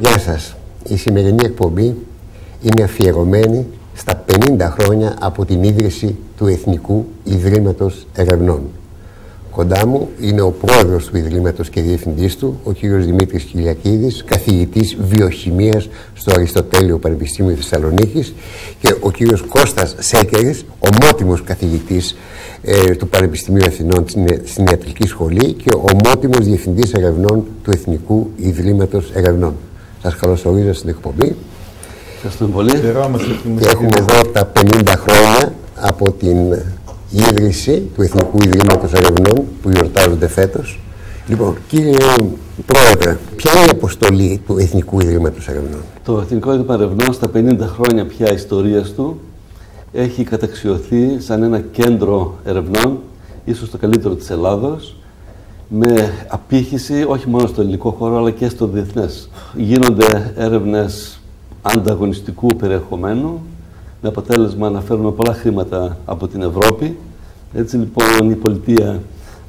Γεια σας. Η σημερινή εκπομπή είναι αφιερωμένη στα 50 χρόνια από την ίδρυση του Εθνικού Ιδρύματος Ερευνών. Κοντά μου είναι ο πρόεδρος του Ιδρύματος και διευθυντής του, ο κύριος Δημήτρης Κυριακίδης, καθηγητής βιοχημίας στο Αριστοτέλειο Πανεπιστήμιο Θεσσαλονίκης, και ο κύριος Κώστας Σέκερης, ομότιμος καθηγητής του Πανεπιστημίου Αθηνών στην Ιατρική Σχολή και ομότιμος διευθυντής ερευνών του Εθνικού Ιδρύματος Ερευνών. Σας καλωσορίζω στην εκπομπή. Ευχαριστούμε πολύ. Και έχουμε εδώ τα 50 χρόνια από την ίδρυση του Εθνικού Ιδρύματος Ερευνών που γιορτάζονται φέτος. Λοιπόν, κύριε Πρόεδρε, ποια είναι η αποστολή του Εθνικού Ιδρύματος Ερευνών? Το Εθνικό Ιδρύμα Ερευνών στα 50 χρόνια πια ιστορίας του έχει καταξιωθεί σαν ένα κέντρο ερευνών, ίσως το καλύτερο της Ελλάδος, με απήχηση όχι μόνο στο ελληνικό χώρο αλλά και στο διεθνές. Γίνονται έρευνες ανταγωνιστικού περιεχομένου, με αποτέλεσμα να φέρουμε πολλά χρήματα από την Ευρώπη. Έτσι λοιπόν η πολιτεία,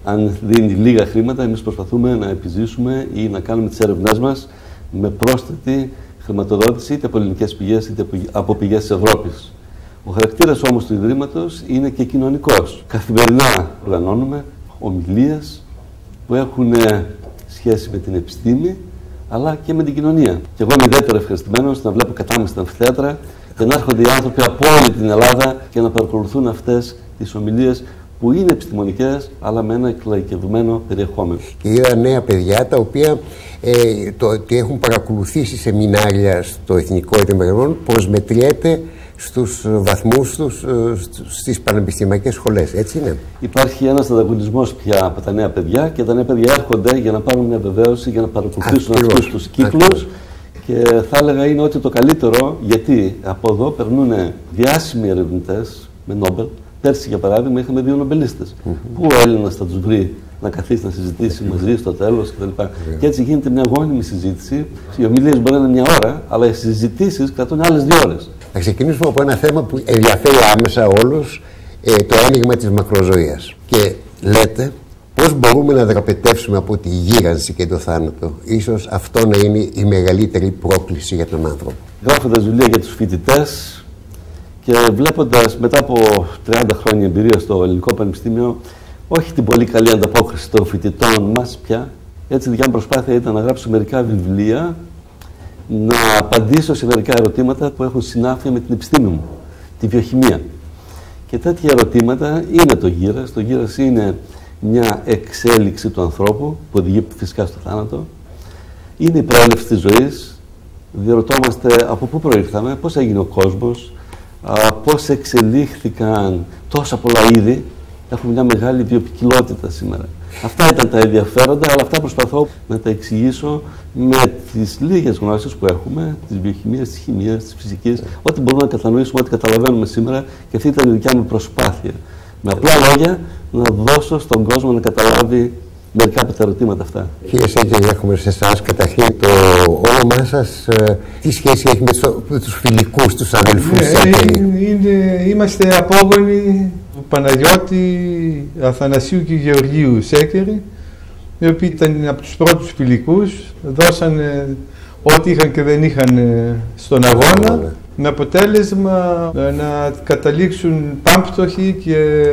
αν δίνει λίγα χρήματα, εμείς προσπαθούμε να επιζήσουμε ή να κάνουμε τις έρευνές μας με πρόσθετη χρηματοδότηση είτε από ελληνικές πηγές είτε από πηγές της Ευρώπης. Ο χαρακτήρας όμως του Ιδρύματος είναι και κοινωνικός. Καθημερινά οργανώνουμε ομιλίες που έχουν σχέση με την επιστήμη αλλά και με την κοινωνία. Και εγώ είμαι ιδιαίτερα ευχαριστημένος να βλέπω κατάμεσα στα αμφιθέατρα και να έρχονται οι άνθρωποι από όλη την Ελλάδα και να παρακολουθούν αυτές τις ομιλίες που είναι επιστημονικές αλλά με ένα εκλαϊκευμένο περιεχόμενο. Και είδα νέα παιδιά τα οποία ότι έχουν παρακολουθήσει σεμινάρια στο Εθνικό Ιδρύμα Ερευνών προσμετριέται στους βαθμούς τους στις πανεπιστημιακές σχολές, έτσι είναι? Υπάρχει ένας ανταγωνισμός πια από τα νέα παιδιά και τα νέα παιδιά έρχονται για να πάρουν μια βεβαίωση, για να παρακολουθήσουν αυτούς τους κύκλους. Και θα έλεγα είναι ότι το καλύτερο, γιατί από εδώ περνούν διάσημοι ερευνητές με Νόμπελ. Πέρσι, για παράδειγμα, είχαμε 2 νομπελίστες. Πού ο Έλληνας θα τους βρει να καθίσει να συζητήσει μαζί στο τέλος κτλ. Και έτσι γίνεται μια γόνιμη συζήτηση. Οι ομιλίες μπορεί να είναι μια ώρα, αλλά οι συζητήσεις κρατούν άλλες 2 ώρες. Θα ξεκινήσουμε από ένα θέμα που ενδιαφέρει άμεσα όλους, το άνοιγμα της μακροζωίας. Και λέτε πώς μπορούμε να δραπετεύσουμε από τη γίγανση και το θάνατο. Ίσως αυτό να είναι η μεγαλύτερη πρόκληση για τον άνθρωπο. Γράφοντας βιβλία για τους φοιτητές και βλέποντας μετά από 30 χρόνια εμπειρία στο Ελληνικό Πανεπιστήμιο, όχι την πολύ καλή ανταπόκριση των φοιτητών μας πια, έτσι η δικιά μου προσπάθεια ήταν να γράψω μερικά βιβλία, να απαντήσω σε μερικά ερωτήματα που έχουν συνάφεια με την επιστήμη μου, τη βιοχημία. Και τέτοια ερωτήματα είναι το γύρας. Το γύρας είναι μια εξέλιξη του ανθρώπου που οδηγεί φυσικά στο θάνατο. Είναι η προέλευση της ζωής. Διερωτόμαστε από πού προήρθαμε, πώς έγινε ο κόσμος, πώς εξελίχθηκαν τόσα πολλά είδη. Έχουμε μια μεγάλη βιοποικιλότητα σήμερα. Αυτά ήταν τα ενδιαφέροντα, αλλά αυτά προσπαθώ να τα εξηγήσω με τις λίγες γνώσεις που έχουμε, της βιοχημίας, της χημίας, της φυσικής, ό,τι μπορούμε να κατανοήσουμε, ό,τι καταλαβαίνουμε σήμερα, και αυτή ήταν η δικιά μου προσπάθεια. Με απλά λόγια, να δώσω στον κόσμο να καταλάβει μερικά από τα ερωτήματα αυτά. Κύριε Σέκερη, έχουμε σε εσάς καταρχήν το όνομά σας. Τι σχέση έχει με τους φιλικούς, τους αδελφούς Σέκερη? Είμαστε απόγονοι του Παναγιώτη, Αθανασίου και Γεωργίου Σέκερη, οι οποίοι ήταν από τους πρώτους φιλικούς, δώσανε ό,τι είχαν και δεν είχαν στον αγώνα, με αποτέλεσμα να καταλήξουν πάμπτωχοι και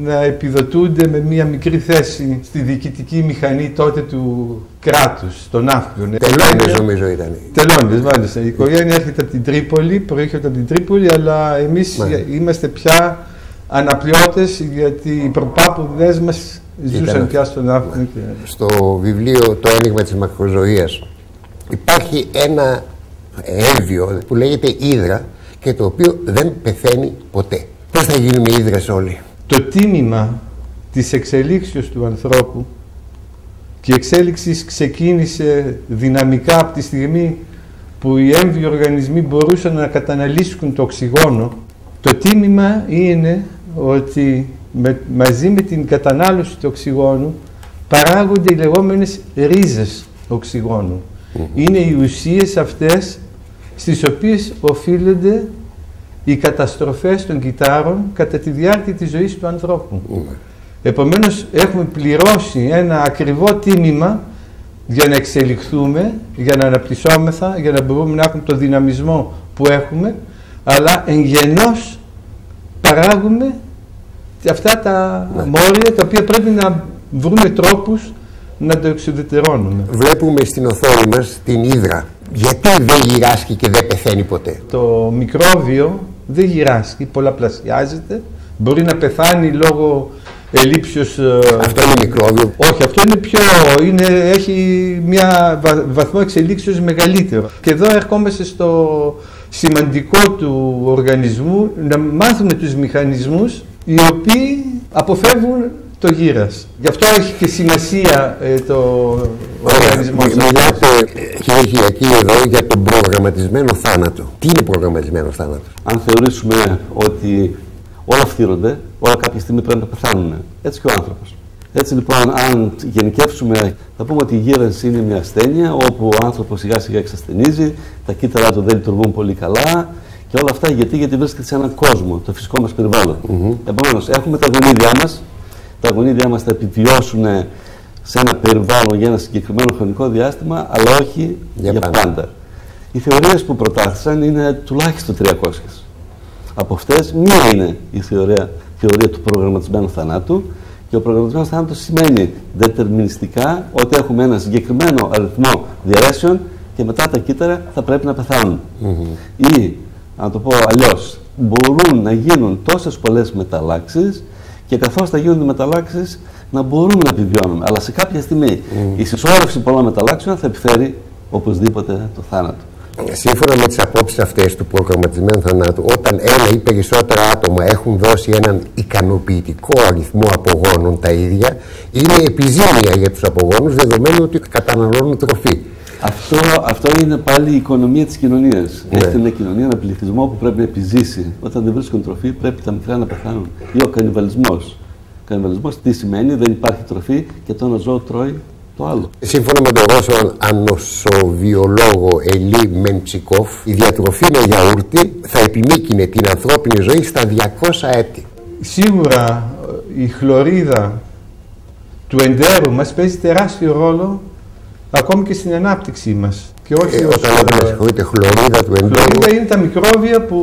να επιδοτούνται με μία μικρή θέση στη διοικητική μηχανή τότε του κράτους, των ναύπλων. Τελώνες νομίζω ήταν. Τελώνες, μάλιστα. Η οικογένεια έρχεται από την Τρίπολη, προέρχεται από την Τρίπολη, αλλά εμείς είμαστε πια αναπλιώτες, γιατί οι προπάπουδες μας ζούσαν πια στον ναύπλο. Στο βιβλίο «Το άνοιγμα της μακροζωίας» υπάρχει ένα έμβιο που λέγεται Ύδρα και το οποίο δεν πεθαίνει ποτέ. Πώς θα γίνουμε ύδρες όλοι? Το τίμημα της εξελίξεως του ανθρώπου, και η εξέλιξη ξεκίνησε δυναμικά από τη στιγμή που οι έμβιοι οργανισμοί μπορούσαν να καταναλύσουν το οξυγόνο. Το τίμημα είναι ότι μαζί με την κατανάλωση του οξυγόνου παράγονται οι λεγόμενες ρίζες οξυγόνου. Είναι οι ουσίες αυτές στις οποίες οφείλονται οι καταστροφές των κυτάρων κατά τη διάρκεια της ζωής του ανθρώπου. Επομένως έχουμε πληρώσει ένα ακριβό τίμημα για να εξελιχθούμε, για να αναπτυσσόμεθα, για να μπορούμε να έχουμε το δυναμισμό που έχουμε, αλλά εν γενός παράγουμε αυτά τα μόρια τα οποία πρέπει να βρούμε τρόπους να το εξουδετερώνουμε. Βλέπουμε στην οθόνη μας την ύδρα. Γιατί δεν γυράσκει και δεν πεθαίνει ποτέ? Το μικρόβιο δεν γυράσκει, πολλαπλασιάζεται, μπορεί να πεθάνει λόγω ελλείψεως... Αυτό είναι μικρόβιο? Όχι, αυτό είναι έχει μια βαθμό εξελίξεως μεγαλύτερο. Και εδώ ερχόμαστε στο σημαντικό του οργανισμού, να μάθουμε τους μηχανισμούς οι οποίοι αποφεύγουν το γύρας. Γι' αυτό έχει και σημασία το οργανισμό. Μιλάτε, κύριε Χιλιακή, εδώ για τον προγραμματισμένο θάνατο. Τι είναι προγραμματισμένο θάνατο? Αν θεωρήσουμε ότι όλα φτύρονται, όλα κάποια στιγμή πρέπει να πεθάνουν. Έτσι και ο άνθρωπος. Έτσι λοιπόν, αν γενικεύσουμε, θα πούμε ότι η γύρανση είναι μια ασθένεια όπου ο άνθρωπος σιγά σιγά εξασθενίζει, τα κύτταρά του δεν λειτουργούν πολύ καλά και όλα αυτά γιατί βρίσκεται σε έναν κόσμο, το φυσικό μας περιβάλλον. Επομένως, έχουμε τα γονίδια μας. Τα γονίδια μας θα επιβιώσουν σε ένα περιβάλλον για ένα συγκεκριμένο χρονικό διάστημα, αλλά όχι για πάντα. Οι θεωρίες που προτάθησαν είναι τουλάχιστον 300. Από αυτές, μία είναι η θεωρία του προγραμματισμένου θανάτου. Και ο προγραμματισμένος θάνατος σημαίνει δετερμινιστικά ότι έχουμε ένα συγκεκριμένο αριθμό διαιρέσεων και μετά τα κύτταρα θα πρέπει να πεθάνουν. Ή, να το πω αλλιώς, μπορούν να γίνουν τόσες πολλές μεταλλάξεις και καθώς θα γίνονται μεταλλάξεις να μπορούμε να επιβιώνουμε. Αλλά σε κάποια στιγμή η συσσόρευση πολλών μεταλλάξεων θα επιφέρει οπωσδήποτε το θάνατο. Σύμφωνα με τις απόψεις αυτές του προγραμματισμένου θανάτου, όταν ένα ή περισσότερα άτομα έχουν δώσει έναν ικανοποιητικό αριθμό απογόνων τα ίδια, είναι επιζήμια για τους απογόνους, δεδομένου ότι καταναλώνουν τροφή. Αυτό είναι πάλι η οικονομία της κοινωνίας. Έχετε μια κοινωνία, ένα πληθυσμό που πρέπει να επιζήσει. Όταν δεν βρίσκουν τροφή, πρέπει τα μικρά να πεθάνουν. Ή ο κανιβαλισμός. Ο κανιβαλισμός τι σημαίνει? Δεν υπάρχει τροφή και το ένα ζώο τρώει το άλλο. Σύμφωνα με τον Ρώσο ανοσοβιολόγο Ελί Μεντσικόφ, η διατροφή με γιαούρτι θα επιμήκυνε την ανθρώπινη ζωή στα 200 έτη. Σίγουρα η χλωρίδα του εντέρου μας παίζει τεράστιο ρόλο ακόμη και στην ανάπτυξή μας. Και όχι όταν λέμε χλωρίδα του εντέρου. Χλωρίδα είναι τα μικρόβια που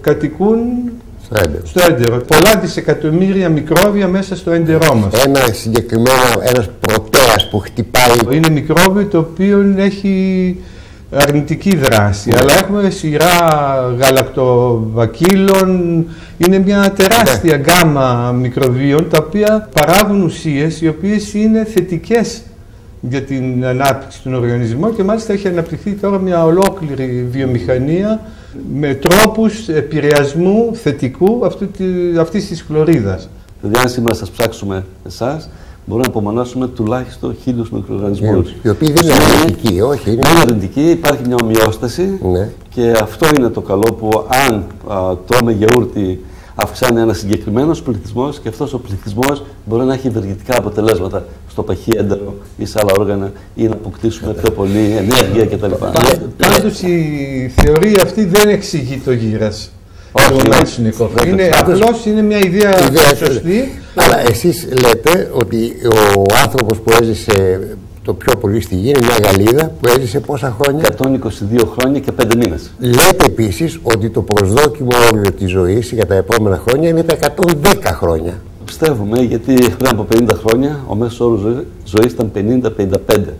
κατοικούν στο έντερο. Πολλά δισεκατομμύρια μικρόβια μέσα στο έντερό μας. Ένας πρωτέας που χτυπάει. Είναι μικρόβιο το οποίο έχει αρνητική δράση. Αλλά έχουμε σειρά γαλακτοβακύλων. Είναι μια τεράστια γκάμα μικροβίων τα οποία παράγουν ουσίες οι οποίες είναι θετικές για την ανάπτυξη του οργανισμού και μάλιστα έχει αναπτυχθεί τώρα μια ολόκληρη βιομηχανία με τρόπους επηρεασμού θετικού αυτής της χλωρίδας. Δηλαδή, αν σήμερα σας ψάξουμε εσάς, μπορούμε να απομονώσουμε τουλάχιστον 1000 μικροοργανισμούς. Οι οποίοι δεν είναι αρνητικοί, όχι. Είναι αρνητικοί, υπάρχει μια ομοιόσταση και αυτό είναι το καλό που αν τρώμε γιαούρτι αυξάνει ένα συγκεκριμένος πληθυσμός και αυτός ο πληθυσμός μπορεί να έχει ευεργετικά αποτελέσματα στο παχύ έντερο ή σε άλλα όργανα ή να αποκτήσουμε πιο πολύ ενέργεια κτλ. Πάντως η θεωρία αυτή δεν εξηγεί το γύρας. Απλώς είναι μια ιδέα σωστή. Αλλά εσείς λέτε ότι ο άνθρωπος που έζησε το πιο πολύ στη γη είναι μια Γαλλίδα που έζησε πόσα χρόνια? 122 χρόνια και 5 μήνες. Λέτε επίσης ότι το προσδόκιμο όριο της ζωής για τα επόμενα χρόνια είναι τα 110 χρόνια. Πιστεύουμε, γιατί πριν από 50 χρόνια ο μέσος όρος ζωής ήταν 50-55.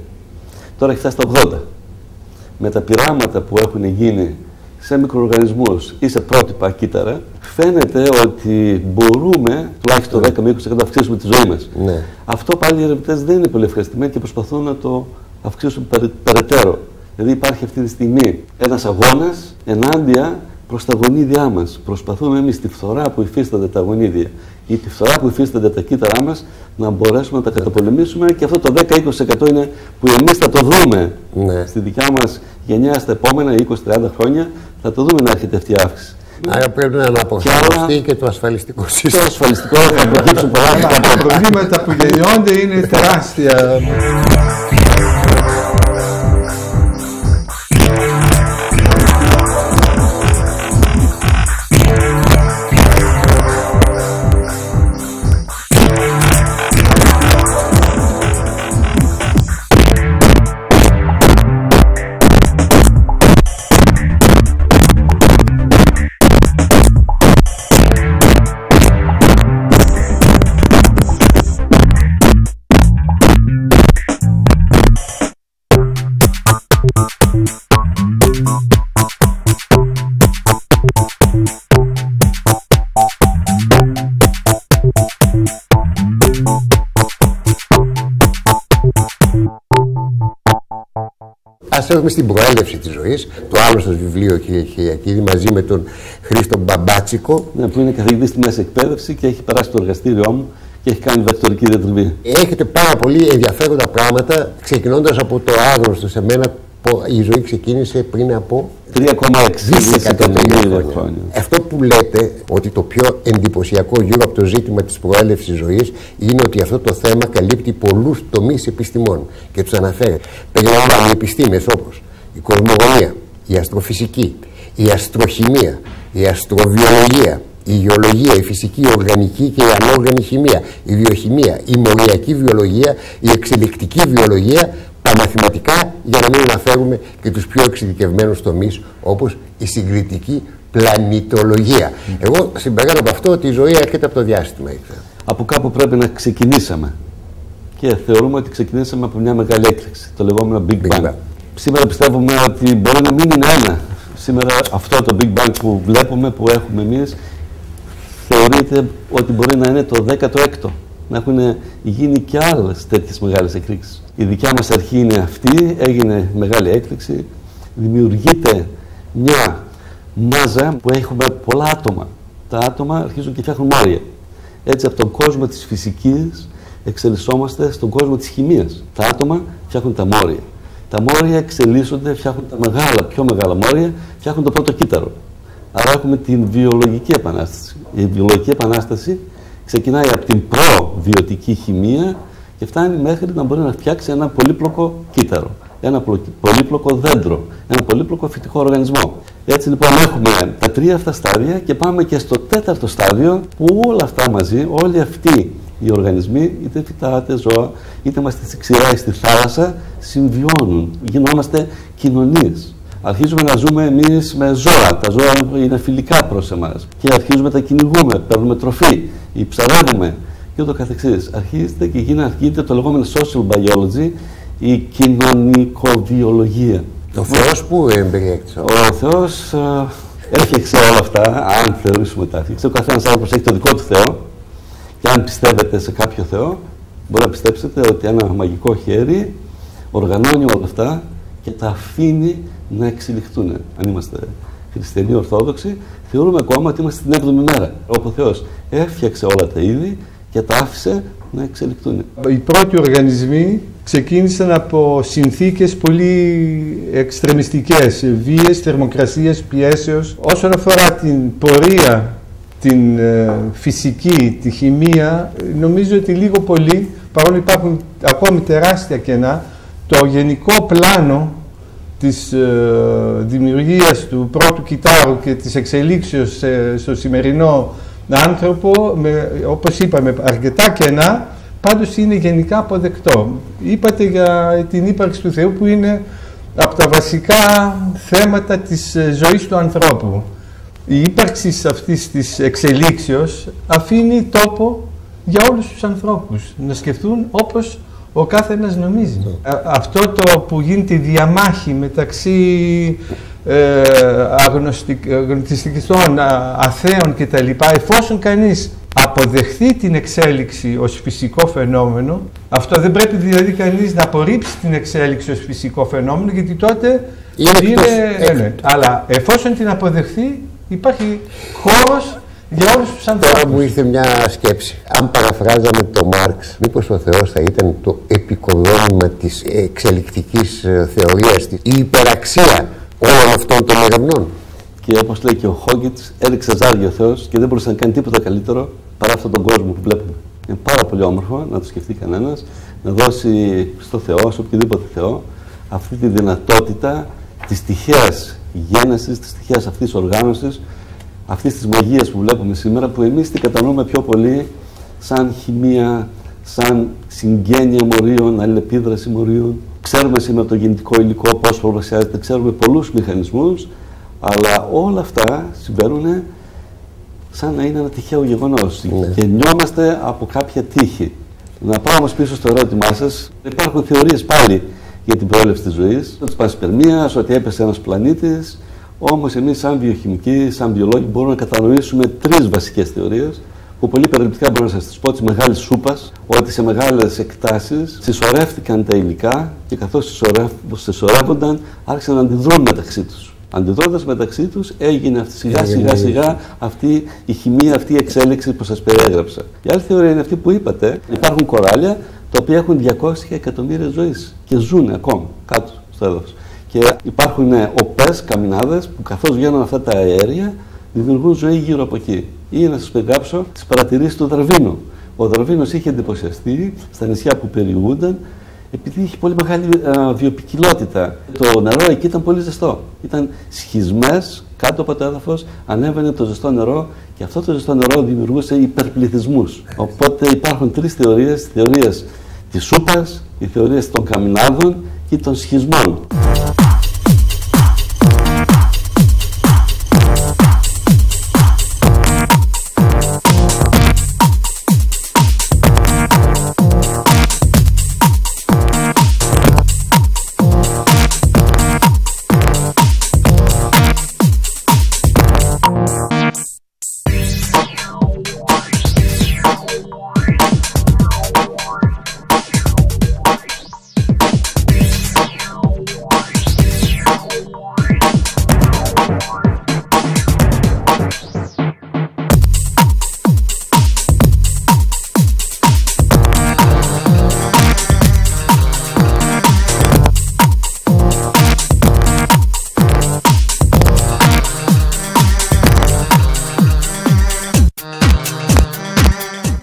Τώρα έχει φτάσει στα 80. Με τα πειράματα που έχουν γίνει σε μικροοργανισμούς ή σε πρότυπα κύτταρα, φαίνεται ότι μπορούμε τουλάχιστον 10 με 20% να αυξήσουμε τη ζωή μας. Αυτό πάλι οι ερευνητές δεν είναι πολύ ευχαριστημένοι και προσπαθούν να το αυξήσουν περαιτέρω. Δηλαδή υπάρχει αυτή τη στιγμή ένας αγώνας ενάντια προς τα γονίδια μας. Προσπαθούμε εμείς τη φθορά που υφίστανται τα γονίδια ή τη φθορά που υφίστανται τα κύτταρά μας να μπορέσουμε να τα καταπολεμήσουμε και αυτό το 10-20% είναι που εμείς θα το δούμε στη δικιά μας γενιά στα επόμενα 20-30 χρόνια, θα το δούμε να έρχεται αυτή η αύξηση. Άρα πρέπει να αναπροσαρμοστεί και το ασφαλιστικό σύστημα. Το ασφαλιστικό θα προκύψουν πολλά. Τα προβλήματα που γεννιόνται είναι τεράστια. Ας έρθουμε στην προέλευση της ζωής. Το άλλο σας βιβλίο, κύριε Χιλιακίδη, μαζί με τον Χρήστο Μπαμπάτσικο. Ναι, που είναι καθηγητής στη μέση εκπαίδευση και έχει περάσει το εργαστήριό μου και έχει κάνει βεκτορική διατριβή. Έχετε πάρα πολύ ενδιαφέροντα πράγματα, ξεκινώντας από το άγνωστο σε μένα. Η ζωή ξεκίνησε πριν από 3,6 δισεκατομμύρια χρόνια. Αυτό που λέτε, ότι το πιο εντυπωσιακό γύρω από το ζήτημα της προέλευσης ζωής, είναι ότι αυτό το θέμα καλύπτει πολλούς τομείς επιστημών και τους αναφέρει. Περιλαμβάνει επιστήμες όπως η κοσμογονία, η αστροφυσική, η αστροχημία, η αστροβιολογία, η γεωλογία, η φυσική, η οργανική και η ανόργανη χημεία, η βιοχημεία, η μοριακή βιολογία, η εξελικτική βιολογία, τα μαθηματικά, για να μην αναφέρουμε και τους πιο εξειδικευμένους τομείς όπως η συγκριτική πλανητολογία. Εγώ συμπεραίνω από αυτό ότι η ζωή έρχεται από το διάστημα. Από κάπου πρέπει να ξεκινήσαμε. Και θεωρούμε ότι ξεκινήσαμε από μια μεγάλη έκρηξη, το λεγόμενο Big Bang. Σήμερα πιστεύουμε ότι μπορεί να μην είναι ένα. Σήμερα αυτό το Big Bang που βλέπουμε, που έχουμε εμείς, θεωρείται ότι μπορεί να είναι το 16ο. Να έχουν γίνει και άλλες τέτοιες μεγάλες εκρήξεις. Η δικιά μας αρχή είναι αυτή, έγινε μεγάλη έκρηξη, δημιουργείται μια μάζα που έχουμε πολλά άτομα. Τα άτομα αρχίζουν και φτιάχνουν μόρια. Έτσι από τον κόσμο της φυσικής εξελισσόμαστε στον κόσμο της χημείας. Τα άτομα φτιάχνουν τα μόρια. Τα μόρια εξελίσσονται, φτιάχνουν τα μεγάλα, πιο μεγάλα μόρια, φτιάχνουν το πρώτο κύτταρο. Άρα έχουμε την βιολογική επανάσταση. Η βιολογική επανάσταση ξεκινάει από την προβιωτική χημεία και φτάνει μέχρι να μπορεί να φτιάξει ένα πολύπλοκο κύτταρο, ένα πολύπλοκο δέντρο, ένα πολύπλοκο φυτικό οργανισμό. Έτσι λοιπόν έχουμε τα τρία αυτά στάδια και πάμε και στο τέταρτο στάδιο που όλα αυτά μαζί, όλοι αυτοί οι οργανισμοί, είτε φυτά, είτε ζώα, είτε είμαστε στη ξηρά ή στη θάλασσα, συμβιώνουν, γινόμαστε κοινωνίες. Αρχίζουμε να ζούμε εμείς με ζώα. Τα ζώα είναι φιλικά προς εμάς. Και αρχίζουμε να τα κυνηγούμε, παίρνουμε τροφή, ή ψαρεύουμε και ούτω καθεξής. Αρχίζεται και γίνεται το λεγόμενο social biology, η κοινωνικοβιολογία. Ο Θεός πού εμπεριέχεται? Ο Θεός έφτιαξε όλα αυτά, αν θεωρήσουμε τα έφτιαξε. Ο καθένας άνθρωπος έχει το δικό του Θεό. Και αν πιστεύετε σε κάποιο Θεό, μπορεί να πιστέψετε ότι ένα μαγικό χέρι οργανώνει όλα αυτά και τα αφήνει να εξελιχθούν. Αν είμαστε χριστιανοί ορθόδοξοι, θεωρούμε ακόμα ότι είμαστε στην 7η μέρα. Όπου ο Θεός έφτιαξε όλα τα είδη και τα άφησε να εξελιχθούν. Οι πρώτοι οργανισμοί ξεκίνησαν από συνθήκες πολύ εξτρεμιστικές, βίες, θερμοκρασίες, πιέσεως. Όσον αφορά την πορεία, την φυσική, τη χημεία, νομίζω ότι λίγο πολύ, παρόλο υπάρχουν ακόμη τεράστια κενά, το γενικό πλάνο της δημιουργίας του πρώτου κυτάρου και της εξελίξεως στο σημερινό άνθρωπο, όπως είπαμε, αρκετά κενά, πάντως είναι γενικά αποδεκτό. Είπατε για την ύπαρξη του Θεού που είναι από τα βασικά θέματα της ζωής του ανθρώπου. Η ύπαρξη αυτής της εξελίξεως αφήνει τόπο για όλους τους ανθρώπους να σκεφτούν όπως ο κάθε ένας νομίζει. Αυτό το που γίνεται η διαμάχη μεταξύ αγνωστικών, αθέων κτλ. Εφόσον κανείς αποδεχθεί την εξέλιξη ως φυσικό φαινόμενο, αυτό δεν πρέπει δηλαδή κανείς να απορρίψει την εξέλιξη ως φυσικό φαινόμενο, γιατί τότε είναι αλλά εφόσον την αποδεχθεί, υπάρχει χώρος για όλους τους ανθρώπους. Τώρα μου ήρθε μια σκέψη. Αν παραφράζαμε τον Μάρξ, μήπως ο Θεός θα ήταν το επικοδόμημα της εξελικτικής θεωρίας της, η υπεραξία όλων αυτών των ερευνών? Και όπως λέει και ο Χόγκιτς, έριξε ζάρι ο Θεός και δεν μπορούσε να κάνει τίποτα καλύτερο παρά αυτόν τον κόσμο που βλέπουμε. Είναι πάρα πολύ όμορφο να το σκεφτεί κανένας, να δώσει στο Θεό, σε οποιοδήποτε Θεό, αυτή τη δυνατότητα της τυχαίας γένεσης, της τυχαίας αυτής οργάνωσης, αυτής της μαγείας που βλέπουμε σήμερα, που εμείς την κατανοούμε πιο πολύ σαν χημεία, σαν συγγένεια μορίων, αλληλεπίδραση μορίων. Ξέρουμε σήμερα το γεννητικό υλικό πώς προβασιάζεται, ξέρουμε πολλούς μηχανισμούς, αλλά όλα αυτά συμβαίνουν σαν να είναι ένα τυχαίο γεγονός. Γεννιόμαστε από κάποια τύχη. Να πάω όμως πίσω στο ερώτημά σας. Υπάρχουν θεωρίες πάλι για την προέλευση της ζωής, της πανσπερμίας, ότι έπεσε ένας πλανήτης. Όμως εμείς σαν βιοχημικοί, σαν βιολόγοι, μπορούμε να κατανοήσουμε τρεις βασικές θεωρίες, που πολύ περιληπτικά μπορώ να σας τις πω, της μεγάλης σούπας, ότι σε μεγάλες εκτάσεις συσσωρεύτηκαν τα υλικά και καθώς συσσωρεύονταν άρχισαν να αντιδρούν μεταξύ τους. Αντιδρώντας μεταξύ τους έγινε σιγά αυτή η χημεία, αυτή η εξέλιξη που σας περιέγραψα. Η άλλη θεωρία είναι αυτή που είπατε. Υπάρχουν κοράλια τα οποία έχουν 200 εκατομμύρια ζωής και ζουν ακόμα κάτω στο έδαφος. Και υπάρχουν οπές, καμινάδες που καθώς βγαίνουν αυτά τα αέρια δημιουργούν ζωή γύρω από εκεί. Ή να σας περιγράψω τις παρατηρήσεις του Δαρβίνου. Ο Δαρβίνος είχε εντυπωσιαστεί στα νησιά που περιηγούνταν επειδή είχε πολύ μεγάλη βιοποικιλότητα. Το νερό εκεί ήταν πολύ ζεστό. Ήταν σχισμές κάτω από το έδαφος, ανέβαινε το ζεστό νερό και αυτό το ζεστό νερό δημιουργούσε υπερπληθυσμούς. Οπότε υπάρχουν τρεις θεωρίες: θεωρίες της σούπας, οι θεωρίες των καμινάδων και των σχισμών.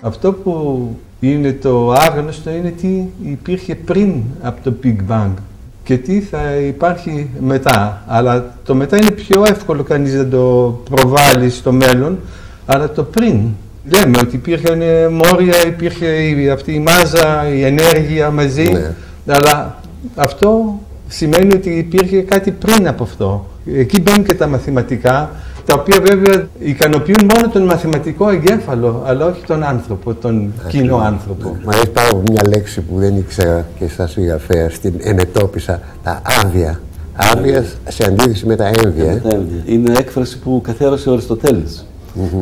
Αυτό που είναι το άγνωστο είναι τι υπήρχε πριν από το Big Bang και τι θα υπάρχει μετά. Αλλά το μετά είναι πιο εύκολο κανείς να το προβάλλει στο μέλλον, αλλά το πριν. Λέμε ότι υπήρχαν μόρια, υπήρχε αυτή η μάζα, η ενέργεια μαζί, αλλά αυτό σημαίνει ότι υπήρχε κάτι πριν από αυτό. Εκεί μπαίνουν και τα μαθηματικά, τα οποία βέβαια ικανοποιούν μόνο τον μαθηματικό εγκέφαλο, αλλά όχι τον άνθρωπο, τον κοινό άνθρωπο. Μου αρέσει πάρα πολύ μια λέξη που δεν ήξερα και σαν συγγραφέα, την ενετόπισα, τα άδεια. Άδεια σε αντίθεση με τα έμβια. Είναι έκφραση που καθιέρωσε ο Αριστοτέλης.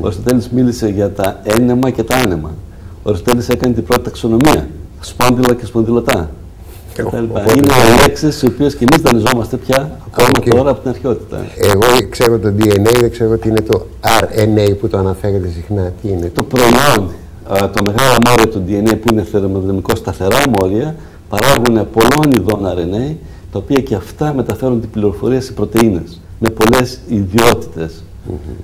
Ο Αριστοτέλης μίλησε για τα ένεμα και τα άνεμα. Ο Αριστοτέλης έκανε την πρώτη ταξονομία, σπόνδυλα και σπονδυλωτά. Είναι λέξεις οι οποίες και εμείς δανειζόμαστε πια ακόμα τώρα από την αρχαιότητα. Εγώ ξέρω το DNA, δεν ξέρω τι είναι το RNA που το αναφέρετε συχνά. Τι είναι το προϊόν, το μεγάλο μόρια του DNA που είναι θερμοδυναμικό σταθερά μόρια, παράγουν πολλών ειδών RNA, τα οποία και αυτά μεταφέρουν την πληροφορία σε πρωτεΐνες με πολλές ιδιότητες.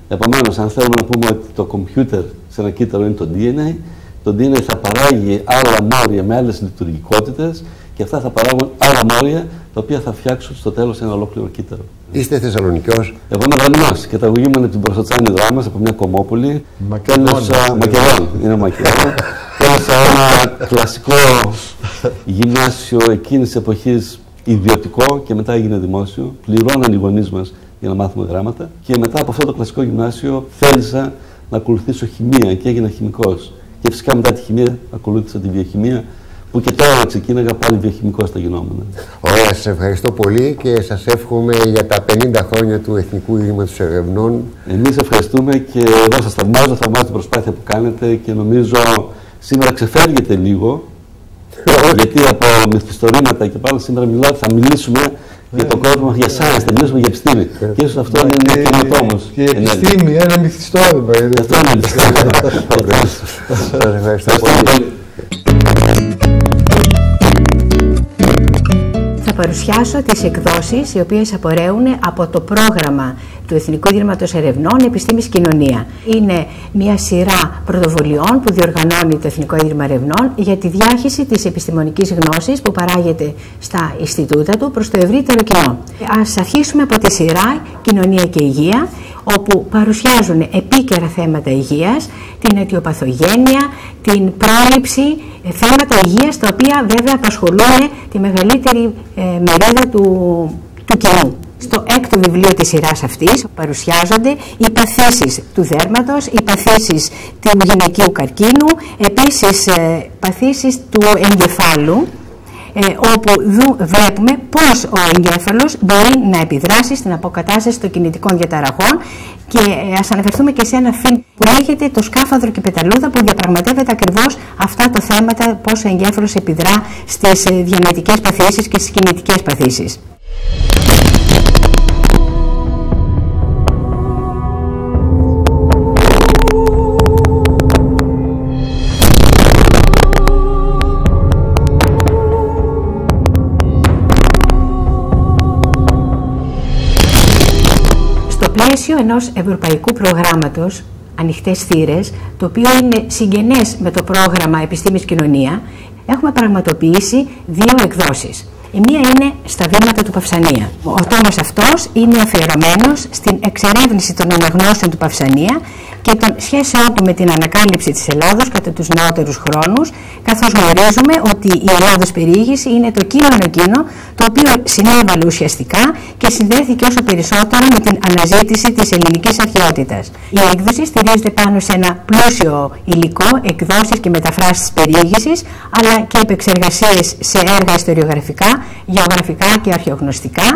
Επομένως, αν θέλουμε να πούμε ότι το κομπιούτερ σε ένα κύτταρο είναι το DNA, το DNA θα παράγει άλλα μόρια με άλλες λειτουργικότητες και αυτά θα παράγουν άλλα μόρια τα οποία θα φτιάξουν στο τέλος ένα ολόκληρο κύτταρο. Είστε Θεσσαλονικιός? Εγώ είμαι Δανεινός. Καταγωγή μου είναι από την Προσοτσάνη Δράμας, από μια Κομμόπολη. Μακεδόν. Είναι Μακεδόν. Τέλειωσα ένα κλασικό γυμνάσιο εκείνης της εποχής, ιδιωτικό, και μετά έγινε δημόσιο. Πληρώναν οι γονείς μας για να μάθουμε γράμματα. Και μετά από αυτό το κλασικό γυμνάσιο θέλησα να ακολουθήσω χημεία και έγινα χημικός. Και φυσικά μετά τη χημεία ακολούθησα τη βιοχημεία, που και τώρα ξεκίναγα πάλι βιοχημικός θα γινόμουν. Ωραία, σας ευχαριστώ πολύ και σας εύχομαι για τα 50 χρόνια του Εθνικού Ιδρύματος Ερευνών. Εμείς ευχαριστούμε και εγώ σας θαυμάζω την προσπάθεια που κάνετε και νομίζω σήμερα ξεφεύγετε λίγο, γιατί από μυθιστορήματα και πάνω σήμερα θα μιλήσουμε για τον κόσμο, για εσάς, θα μιλήσουμε για επιστήμη. Και ίσως αυτό είναι μια καινοτόμος. Και η επιστήμη, ένα μυθιστόρημα. Αυτό είναι μυθιστόρημα. Σας ευχαριστώ πολύ. Θα παρουσιάσω τις εκδόσεις οι οποίες απορρέουν από το πρόγραμμα του Εθνικού Ιδρύματος Ερευνών Επιστήμης Κοινωνία. Είναι μια σειρά πρωτοβουλειών που διοργανώνει το Εθνικό Ίδρυμα Ερευνών για τη διάχυση της επιστημονικής γνώσης που παράγεται στα Ινστιτούτα του προς το ευρύτερο κοινό. Ας αρχίσουμε από τη σειρά Κοινωνία και Υγεία, όπου παρουσιάζουν επίκαιρα θέματα υγείας, την αιτιοπαθογένεια, την πρόληψη, θέματα υγείας τα οποία βέβαια απασχολούν τη μεγαλύτερη μερίδα του κοινού. Στο έκτο βιβλίο της σειράς αυτής παρουσιάζονται οι παθήσεις του δέρματος, οι παθήσεις του γυναικείου καρκίνου, επίσης παθήσεις του εγκεφάλου, όπου βλέπουμε πώς ο εγκέφαλος μπορεί να επιδράσει στην αποκατάσταση των κινητικών διαταραχών. Και ας αναφερθούμε και σε ένα φιλμ που λέγεται «Το σκάφανδρο και η πεταλούδα», που διαπραγματεύεται ακριβώς αυτά τα θέματα, πώς ο εγκέφαλος επιδρά στις διανοητικές παθήσεις και στις κινητικές παθήσεις. Στο πλαίσιο ενός ευρωπαϊκού προγράμματος Ανοιχτές Θύρες, το οποίο είναι συγγενές με το πρόγραμμα Επιστήμης Κοινωνία, έχουμε πραγματοποιήσει 2 εκδόσεις. Η μία είναι στα βήματα του Παυσανία. Ο τόμος αυτός είναι αφιερωμένος στην εξερεύνηση των αναγνώσεων του Παυσανία και των σχέσεών του με την ανακάλυψη της Ελλάδος κατά τους νεότερους χρόνους, καθώς γνωρίζουμε ότι η Ελλάδος περιήγηση είναι το κείμενο εκείνο το οποίο συνέβαλε ουσιαστικά και συνδέθηκε όσο περισσότερο με την αναζήτηση της ελληνικής αρχαιότητας. Η έκδοση στηρίζεται πάνω σε ένα πλούσιο υλικό, εκδόσεις και μεταφράσεις της περιήγησης, αλλά και επεξεργασίες σε έργα ιστοριογραφικά, γεωγραφικά και αρχαιογνωστικά.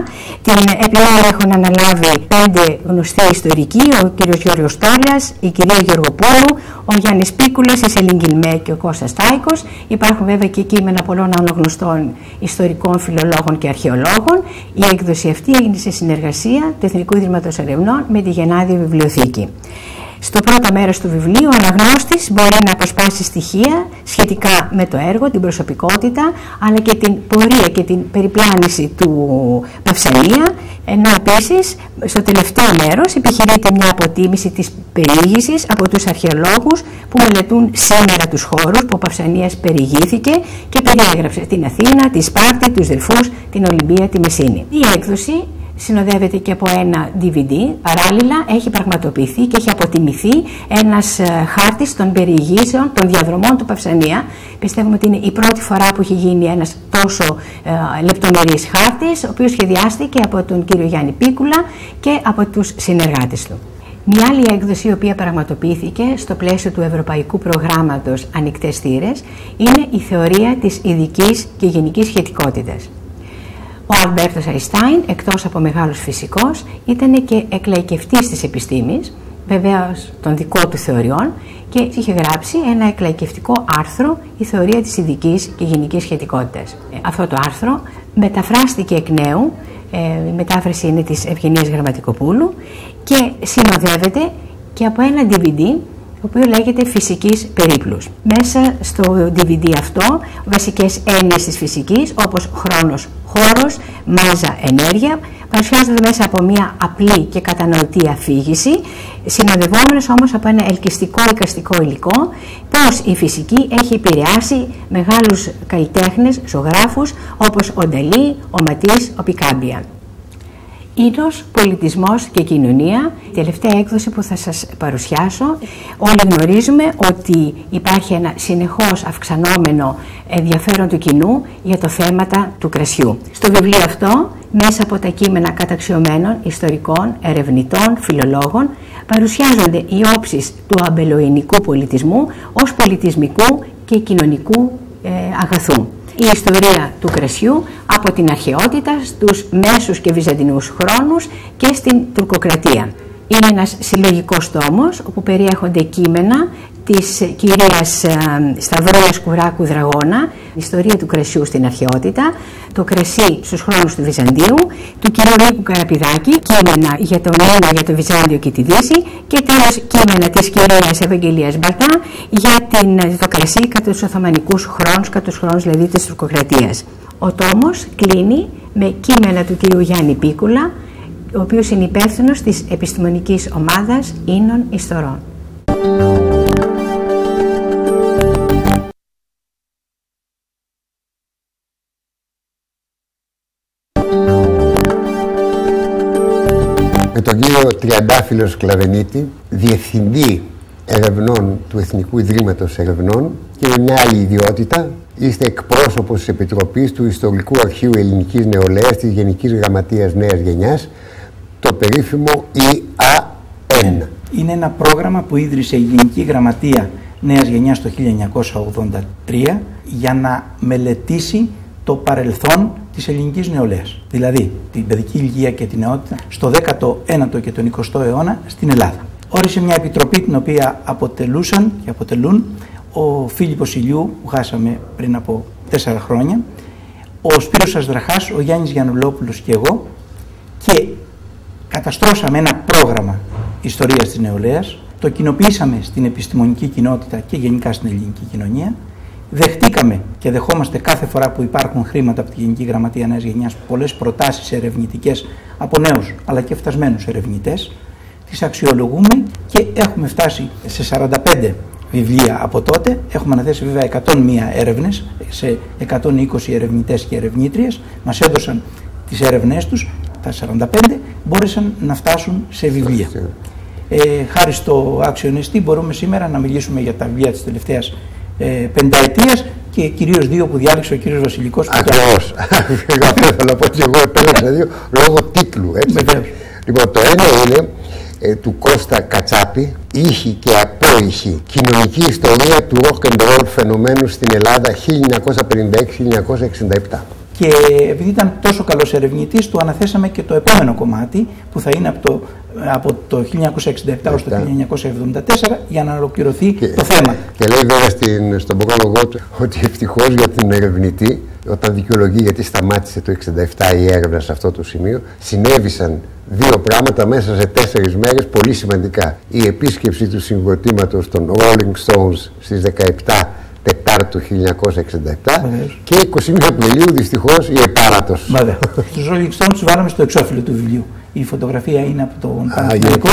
Την επιμέλεια έχουν αναλάβει 5 γνωστοί ιστορικοί, ο κ. Γιώργος Τόλιας, η κυρία Γεωργοπούλου, ο Γιάννης Πίκουλας, η Σελήν Κιλμέ και ο Κώστας Τάικος. Υπάρχουν βέβαια και κείμενα πολλών άλλων γνωστών ιστορικών, φιλολόγων και αρχαιολόγων. Η έκδοση αυτή έγινε σε συνεργασία του Εθνικού Ιδρύματος Ερευνών με τη Γενάδιο Βιβλιοθήκη. Στο πρώτο μέρος του βιβλίου, ο αναγνώστης μπορεί να αποσπάσει στοιχεία σχετικά με το έργο, την προσωπικότητα, αλλά και την πορεία και την περιπλάνηση του Παυσανία, ενώ επίσης στο τελευταίο μέρος επιχειρείται μια αποτίμηση της περιήγησης από τους αρχαιολόγους που μελετούν σήμερα τους χώρους που ο Παυσανίας περιηγήθηκε και περιέγραψε την Αθήνα, τη Σπάρτη, τους Δελφούς, την Ολυμπία, τη Μεσίνη. Η έκδοση συνοδεύεται και από ένα DVD. Παράλληλα έχει πραγματοποιηθεί και έχει αποτιμηθεί ένας χάρτης των περιηγήσεων των διαδρομών του Παυσανία. Πιστεύουμε ότι είναι η πρώτη φορά που έχει γίνει ένας τόσο λεπτομερής χάρτης, ο οποίος σχεδιάστηκε από τον κύριο Γιάννη Πίκουλα και από τους συνεργάτες του. Μια άλλη έκδοση, η οποία πραγματοποιήθηκε στο πλαίσιο του Ευρωπαϊκού Προγράμματος Ανοιχτές Θύρες, είναι η θεωρία της ειδικής και γενικής σχετικότητας. Ο Αλμπέρτος Αϊνστάιν, εκτός από μεγάλος φυσικός, ήταν και εκλαϊκευτής της επιστήμης, βεβαίως των δικών του θεωριών, και είχε γράψει ένα εκλαϊκευτικό άρθρο, η θεωρία της ειδικής και γενικής σχετικότητας. Αυτό το άρθρο μεταφράστηκε εκ νέου, η μετάφραση είναι της Ευγενίας Γραμματικοπούλου και συνοδεύεται και από ένα DVD, το οποίο λέγεται «Φυσικής περίπλους». Μέσα στο DVD αυτό, βασικές έννοιες της φυσικής, όπως χρόνος, χώρος, μάζα, ενέργεια, παρουσιάζονται μέσα από μια απλή και κατανοητή αφήγηση, συνοδευόμενος όμως από ένα ελκυστικό εικαστικό υλικό, πώς η φυσική έχει επηρεάσει μεγάλους καλλιτέχνες, ζωγράφους, όπως ο Νταλί, ο Ματής, ο Πικάμπια. Ήρος, πολιτισμός και κοινωνία, η τελευταία έκδοση που θα σας παρουσιάσω. Όλοι γνωρίζουμε ότι υπάρχει ένα συνεχώς αυξανόμενο ενδιαφέρον του κοινού για το θέματα του κρασιού. Στο βιβλίο αυτό, μέσα από τα κείμενα καταξιωμένων ιστορικών, ερευνητών, φιλολόγων, παρουσιάζονται οι όψεις του αμπελοϊνικού πολιτισμού ως πολιτισμικού και κοινωνικού αγαθού. Η ιστορία του κρασιού από την αρχαιότητα στους μέσους και βυζαντινούς χρόνους και στην τουρκοκρατία. Είναι ένας συλλογικός τόμος όπου περιέχονται κείμενα της κυρίας Σταυρούλας Κουράκου Δραγώνα, ιστορία του κρασιού στην αρχαιότητα, το κρασί στους χρόνους του Βυζαντίου, του κυρίου Νίκου Καραπηδάκη, κείμενα για τον Έλληνα, για το Βυζάντιο και τη Δύση, και τέλος κείμενα της κυρίας Ευαγγελίας Μπαρτά για το κρασί κατά τους Οθωμανικούς χρόνους, κατά τους χρόνους δηλαδή της τουρκοκρατίας. Ο τόμος κλείνει με κείμενα του κυρίου Γιάννη Πίκουλα, ο οποίος είναι υπεύθυνος της επιστημονικής ομάδας Ίνων Ιστορών. Με τον κύριο Τριαντάφυλλο Σκλαβενίτη, Διευθυντή Ερευνών του Εθνικού Ιδρύματος Ερευνών, και με μια άλλη ιδιότητα, είστε εκπρόσωπος της Επιτροπής του Ιστορικού Αρχείου Ελληνικής Νεολαίας της Γενικής Γραμματείας Νέας Γενιάς, το περίφημο ΙΑΕΝ. Είναι ένα πρόγραμμα που ίδρυσε η Γενική Γραμματεία Νέας Γενιάς το 1983 για να μελετήσει το παρελθόν της ελληνικής νεολαίας. Δηλαδή την παιδική ηλικία και την νεότητα στο 19ο και τον 20ο αιώνα στην Ελλάδα. Όρισε μια επιτροπή την οποία αποτελούσαν και αποτελούν ο Φίλιππος Ηλιού, που χάσαμε πριν από 4 χρόνια, ο Σπύρος Ασδραχάς, ο Γιάννης Γιαννουλόπουλος και εγώ, και καταστρώσαμε ένα πρόγραμμα ιστορίας της νεολαίας, το κοινοποιήσαμε στην επιστημονική κοινότητα και γενικά στην ελληνική κοινωνία, δεχτήκαμε και δεχόμαστε κάθε φορά που υπάρχουν χρήματα από τη Γενική Γραμματεία Νέας Γενιάς πολλές προτάσεις ερευνητικές από νέους αλλά και φτασμένους ερευνητές, τις αξιολογούμε και έχουμε φτάσει σε 45 βιβλία από τότε. Έχουμε αναθέσει βέβαια 101 έρευνες σε 120 ερευνητές και ερευνήτριες. Μας έδωσαν τις έρευνές τους, τα 45 μπόρεσαν να φτάσουν σε βιβλία. Χάρη στο άξιον μπορούμε σήμερα να μιλήσουμε για τα βιβλία της τελευταίας πενταετίας και κυρίως 2 που διάλεξε ο κύριος Βασιλικός. Ακριβώς. Αυτό θέλω να πω και εγώ, επέλεξα 2 λόγω τίτλου. Λοιπόν, το ένα είναι του Κώστα Κατσάπη, ήχη και απόηχη, κοινωνική ιστορία του rock and roll φαινομένου στην Ελλάδα 1956-1967. Και επειδή ήταν τόσο καλός ερευνητής, του αναθέσαμε και το επόμενο κομμάτι που θα είναι από το 1967 ως το 1974 για να ολοκληρωθεί το θέμα. Και λέει βέβαια στον πρόλογο του ότι ευτυχώς για την ερευνητή, όταν δικαιολογεί γιατί σταμάτησε το 1967 η έρευνα σε αυτό το σημείο, συνέβησαν 2 πράγματα μέσα σε 4 μέρες πολύ σημαντικά. Η επίσκεψη του συγκροτήματος των Rolling Stones στις 17 Τετάρτου 1967 και 21 Απριλίου δυστυχώς η επάρατος. Τους Rolling Stones τους βάλαμε στο εξώφυλλο του βιβλίου. Η φωτογραφία είναι από τον Παναθηναϊκό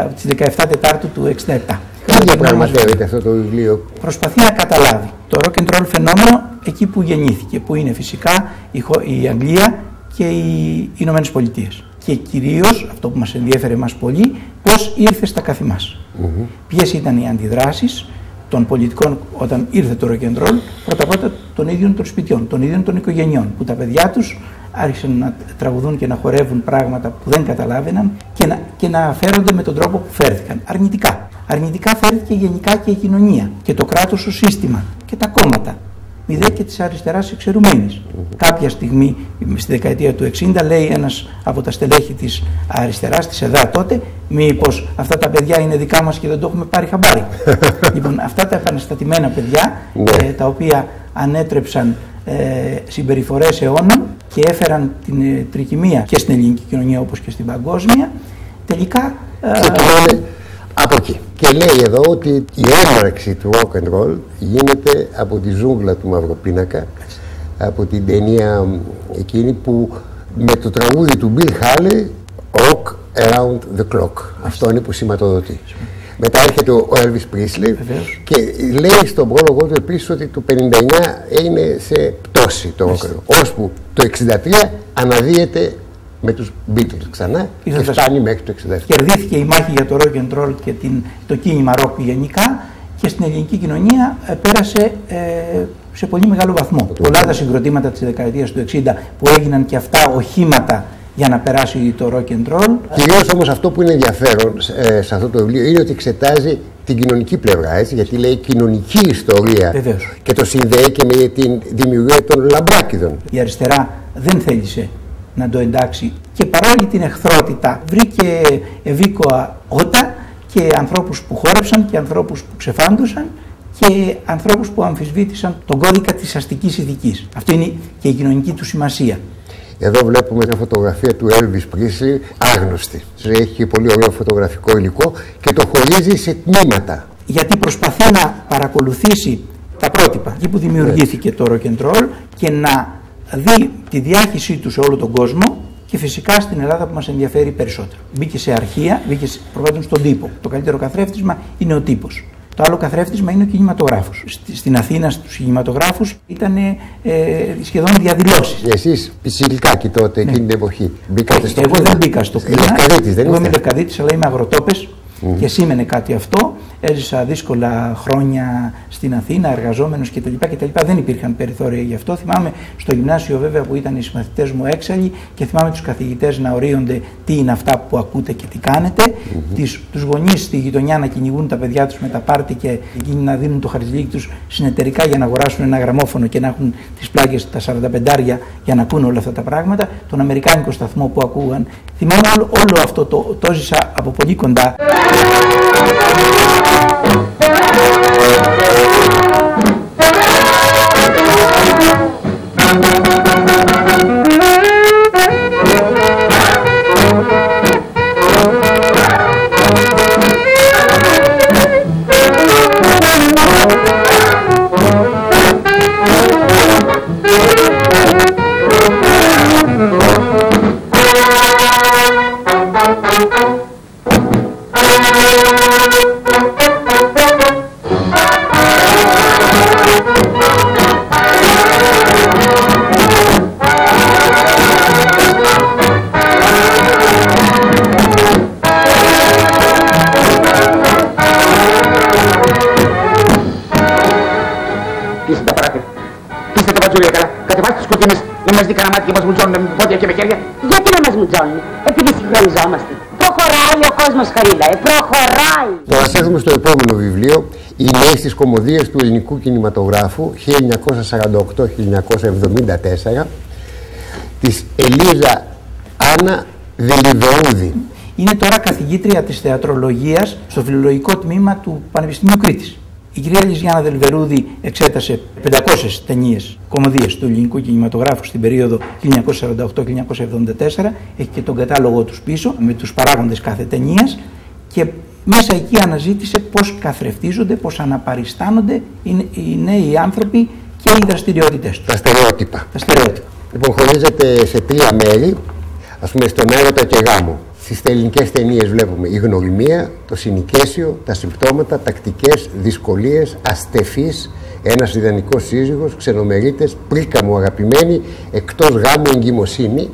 από τις 17 Τετάρτου του 1967. Τι διαπραγματεύεται αυτό το βιβλίο? Προσπαθεί να καταλάβει το rock and roll φαινόμενο εκεί που γεννήθηκε, που είναι φυσικά η Αγγλία και οι Ηνωμένες Πολιτείες. Και κυρίως, αυτό που μας ενδιέφερε εμάς πολύ, πώς ήρθε στα καθη μας. Ποιες ήταν οι αντιδράσεις των πολιτικών όταν ήρθε το rock and roll, πρώτα-πρώτα των ίδιων των σπιτιών, των ίδιων των οικογενειών, που τα παιδιά τους άρχισαν να τραγουδούν και να χορεύουν πράγματα που δεν καταλάβαιναν και να φέρονται με τον τρόπο που φέρθηκαν. Αρνητικά. Αρνητικά φέρθηκε γενικά και η κοινωνία και το κράτος ως σύστημα και τα κόμματα. Μη δε και της αριστεράς εξαιρουμένης. Κάποια στιγμή στη δεκαετία του 60 λέει ένας από τα στελέχη της αριστεράς, της ΕΔΑ τότε, μήπως αυτά τα παιδιά είναι δικά μας και δεν το έχουμε πάρει χαμπάρι. Λοιπόν, αυτά τα επαναστατημένα παιδιά, τα οποία ανέτρεψαν συμπεριφορές αιώνων και έφεραν την τρικυμία και στην ελληνική κοινωνία όπως και στην παγκόσμια, τελικά ξεκινάνε από εκεί. Και λέει εδώ ότι η έναρξη του rock and roll γίνεται από τη ζούγκλα του Μαυροπίνακα, από την ταινία εκείνη που με το τραγούδι του Bill Haley, Rock Around the Clock. Αυτό είναι που σηματοδοτεί. Μετά έρχεται ο Elvis Presley και λέει στον πρόλογο του επίσης ότι το 59 είναι σε πτώση το rock and roll. Ώσπου το 63 αναδύεται με τους Beatles ξανά και φτάνει μέχρι το 67. Κερδίθηκε η μάχη για το rock and roll και το κίνημα rock γενικά και στην ελληνική κοινωνία πέρασε σε πολύ μεγάλο βαθμό. Πολλά τα συγκροτήματα της δεκαετίας του 60 που έγιναν και αυτά οχήματα για να περάσει το rock and roll. Κυρίως όμως αυτό που είναι ενδιαφέρον σε αυτό το βιβλίο είναι ότι εξετάζει την κοινωνική πλευρά, έτσι, γιατί λέει κοινωνική ιστορία. Βεβαίως. Και το συνδέει και με την δημιουργία των λαμπράκηδων. Η αριστερά δεν θέλησε να το εντάξει και παρόλη την εχθρότητα βρήκε ευήκοα ότα και ανθρώπους που χόρεψαν και ανθρώπους που ξεφάντωσαν και ανθρώπους που αμφισβήτησαν τον κώδικα της αστικής ηθικής. Αυτή είναι και η κοινωνική του σημασία. Εδώ βλέπουμε μια φωτογραφία του Elvis Presley άγνωστη. Έχει πολύ ωραίο φωτογραφικό υλικό και το χωρίζει σε τμήματα. Γιατί προσπαθεί να παρακολουθήσει τα πρότυπα εκεί που δημιουργήθηκε το rock and roll και να δει τη διάχυσή του σε όλο τον κόσμο και φυσικά στην Ελλάδα που μας ενδιαφέρει περισσότερο. Μπήκε σε αρχεία, μπήκε προφανώς στον τύπο. Το καλύτερο καθρέφτισμα είναι ο τύπος. Το άλλο καθρέφτισμα είναι ο κινηματογράφος. Στην Αθήνα στους κινηματογράφους ήταν σχεδόν διαδηλώσεις. Εσείς πιτσιρικάκι τότε, εκείνη την εποχή, μπήκατε στο Εγώ δεν μπήκα στο κλίμα. Λευκαδίτης, δεν εγώ είμαι Λευκαδίτης, αλλά είμαι αγροτόπες Και σήμαινε κάτι αυτό. Έζησα δύσκολα χρόνια στην Αθήνα, εργαζόμενος κτλ. Δεν υπήρχαν περιθώρια γι' αυτό. Θυμάμαι στο γυμνάσιο βέβαια που ήταν οι συμμαθητές μου έξαλλοι και θυμάμαι τους καθηγητές να ορίονται τι είναι αυτά που ακούτε και τι κάνετε. Τους γονείς στη γειτονιά να κυνηγούν τα παιδιά τους με τα πάρτι και εκείνοι να δίνουν το χαριτζηλίκι τους συνεταιρικά για να αγοράσουν ένα γραμμόφωνο και να έχουν τις πλάκες τα 45 για να ακούνε όλα αυτά τα πράγματα. Τον αμερικάνικο σταθμό που ακούγαν. Θυμάμαι όλο αυτό το ζήσα από πολύ κοντά. Και μας μουτζώνουν με πόδια και με χέρια. Γιατί να μας μουτζώνουν? Επειδή συγχρονιζόμαστε. Προχωράει ο κόσμος, Χαρίλα, προχωράει. Τώρα έρχομαι στο επόμενο βιβλίο, Οι νέες της κωμωδίας του ελληνικού κινηματογράφου 1948-1974 της Ελίζα Άννα Δελιβεούδη. Είναι τώρα καθηγήτρια της θεατρολογίας στο φιλολογικό τμήμα του Πανεπιστημίου Κρήτης. Η κυρία Λιζιάννα Δελιβερούδη εξέτασε 500 ταινίες, κωμωδίες του ελληνικού κινηματογράφου στην περίοδο 1948-1974. Έχει και τον κατάλογο τους πίσω με τους παράγοντες κάθε ταινίας και μέσα εκεί αναζήτησε πώς καθρεφτίζονται, πώς αναπαριστάνονται οι νέοι άνθρωποι και οι δραστηριότητες τους. Τα στερεότυπα. Λοιπόν, χωρίζεται σε 3 μέρη, ας πούμε στον έρωτα και γάμο. Στις ελληνικές ταινίες βλέπουμε η γνωριμία, το συνοικέσιο, τα συμπτώματα, τακτικές, δυσκολίες, αστεφής, ένας ιδανικός σύζυγος, ξενομερίτες, πρίκα μου αγαπημένοι, εκτός γάμου εγκυμοσύνη,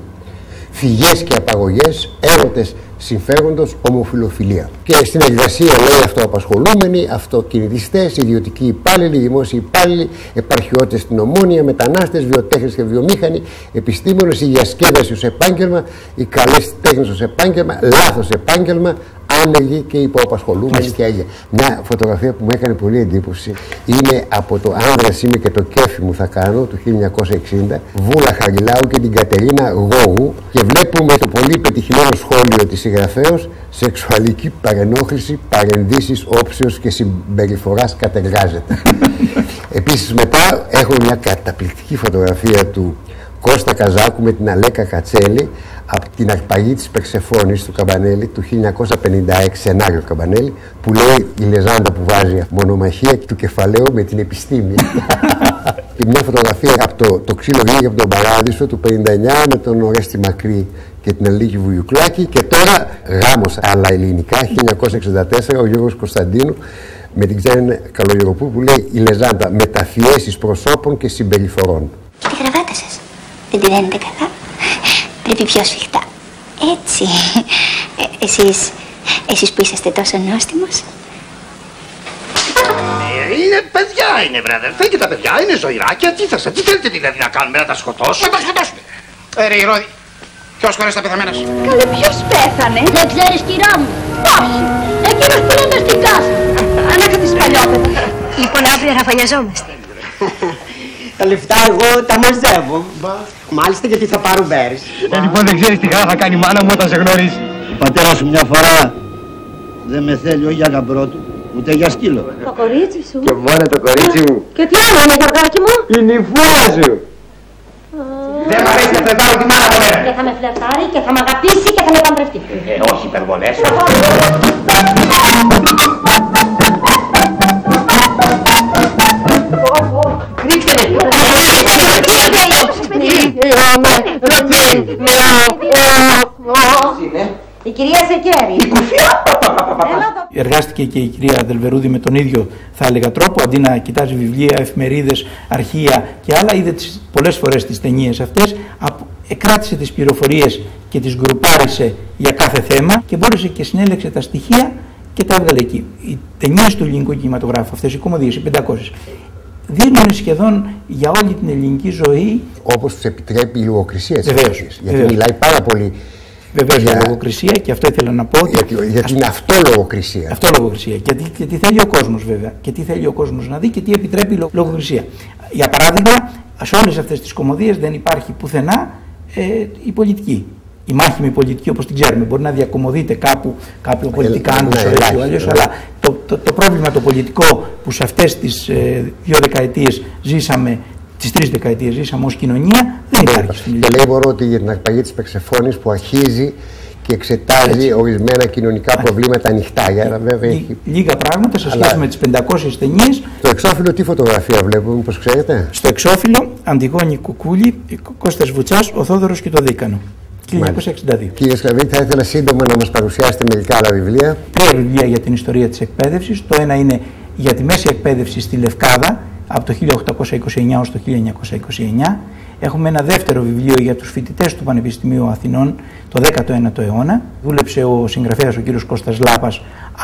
φυγές και απαγωγές, έρωτες συμφέροντος, ομοφιλοφιλία. Και στην εργασία λέει αυτοαπασχολούμενοι, αυτοκινητιστές, ιδιωτικοί υπάλληλοι, δημόσιοι υπάλληλοι, επαρχιώτες στην Ομόνια, μετανάστες, βιοτέχνες και βιομήχανοι, επιστήμονες, η διασκέδαση ως επάγγελμα, οι καλές τέχνες ως επάγγελμα, λάθος επάγγελμα, άνεργοι και υποαπασχολούμενοι και άγια. Μια φωτογραφία που μου έκανε πολύ εντύπωση είναι από το «Άνδρας είμαι και το κέφι μου θα κάνω» του 1960, Βούλα Χαριλάου και την Κατερίνα Γόγου, και βλέπουμε το πολύ πετυχημένο σχόλιο της συγγραφέως: «Σεξουαλική παρενόχληση, παρενδύσεις όψεως και συμπεριφοράς κατεργάζεται». Επίσης μετά έχουμε μια καταπληκτική φωτογραφία του Κώστα Καζάκου με την Αλέκα Κατσέλη από την αρπαγή της Περσεφόνης του Καμπανέλη του 1956, σενάριο Καμπανέλη, που λέει η λεζάντα που βάζει μονομαχία του κεφαλαίου με την επιστήμη. Και μια φωτογραφία από το ξύλο γλύκι από τον Παράδεισο του 59 με τον Ορέστη Μακρύ και την Αλίκη Βουγιουκλάκη. Και τώρα γάμος αλλά ελληνικά 1964, ο Γιώργος Κωνσταντίνου με την Ξένη Καλογεροπού που λέει η λεζάντα μεταφιέσεις προσώπων και συμπεριφορών. Και τη γραβάτα σας δεν τη δένετε καλά? Πρέπει πιο σφιχτά. Έτσι. Εσείς που είσαστε τόσο νόστιμος. Είναι παιδιά είναι, βρε αδερφέ, και τα παιδιά είναι ζωηράκια. Τι θέλετε δηλαδή να κάνουμε, να τα σκοτώσουμε? Να τα σκοτώσουμε. Ρε Ηρώδη, ποιος χωρέσει τα πεθαμένα σου? Καλέ, ποιος πέθανε? Δεν ξέρεις, κυρά μου? Όχι. Εκείνος που είναι μες στην κάσα. Ανάκα της παλιόπαιδα. Λοιπόν, αύριο ραφαλιαζόμαστε. Τα λεφτά εγώ τα μαζεύω. Μάλιστα, γιατί θα πάρω μέρες. Λοιπόν, δεν ξέρεις τι χαρά θα κάνει η μάνα μου όταν σε γνωρίσει. Ο πατέρας σου μια φορά δεν με θέλει όχι για γαμπρό του, ούτε για σκύλο. Το κορίτσι σου. Και μόνο το κορίτσι μου. Και τι άλλο είναι, Γεωργάκη μου? Η νυφούλα σου. Δεν μ' αρέσει να φλερτάρω τη μάνα μου, ρε. Και θα με φλερτάρει και θα με αγαπήσει και θα με παντρευτεί. Όχι υπερβολές. Η κυρία Ζεκέρη. Εργάστηκε και η κυρία Δελβερούδη με τον ίδιο, θα έλεγα, τρόπο. Αντί να κοιτάζει βιβλία, εφημερίδες, αρχεία και άλλα, είδε πολλές φορές τις ταινίες αυτές, κράτησε τις πληροφορίες και τις γκρουπάρισε για κάθε θέμα και μπόρεσε και συνέλεξε τα στοιχεία και τα έβγαλε εκεί. Οι ταινίες του ελληνικού κινηματογράφου, αυτές οι κομμωδίες, οι 500, δίνουν σχεδόν για όλη την ελληνική ζωή. Όπως τους επιτρέπει η λογοκρισία της εποχής. Γιατί μιλάει πάρα πολύ. Βεβαίως για λογοκρισία, και αυτό ήθελα να πω. Γιατί είναι αυτολογοκρισία. Αυτολογοκρισία. Και τι θέλει ο κόσμος, βέβαια. Και τι θέλει ο κόσμος να δει και τι επιτρέπει η λογοκρισία. Για παράδειγμα, σε όλες αυτές τις κομμωδίες δεν υπάρχει πουθενά η πολιτική. Η μάχημη πολιτική, όπως την ξέρουμε. Μπορεί να διακομωδείται κάπου κάποιο πολιτικά, αν τους αρέσει ο άλλος, αλλά το πρόβλημα το πολιτικό που σε αυτές τις 2 δεκαετίες ζήσαμε, τις 3 δεκαετίες ζήσαμε ως κοινωνία, δεν υπάρχει. Και λέει μπορώ ότι για την αρπαγή της Περσεφόνης που αρχίζει και εξετάζει ορισμένα κοινωνικά προβλήματα ανοιχτά. Λίγα πράγματα σε σχέση με τις 500 ταινίες. Στο εξώφυλλο τι φωτογραφία βλέπουμε, πώς ξέρετε? Στο εξώφυλλο Αντιγόνη Κουκούλη, Κώστας Βουτσάς, ο Θόδωρος και το Δίκανο. 1962. Κύριε Σκαβίτη, θα ήθελα σύντομα να μας παρουσιάσετε μερικά άλλα βιβλία. 3 βιβλία για την ιστορία της εκπαίδευσης. Το ένα είναι για τη μέση εκπαίδευση στη Λευκάδα από το 1829 ως το 1929. Έχουμε ένα δεύτερο βιβλίο για τους φοιτητές του Πανεπιστημίου Αθηνών το 19ο αιώνα. Δούλεψε ο συγγραφέας ο κύριος Κώστας Λάπας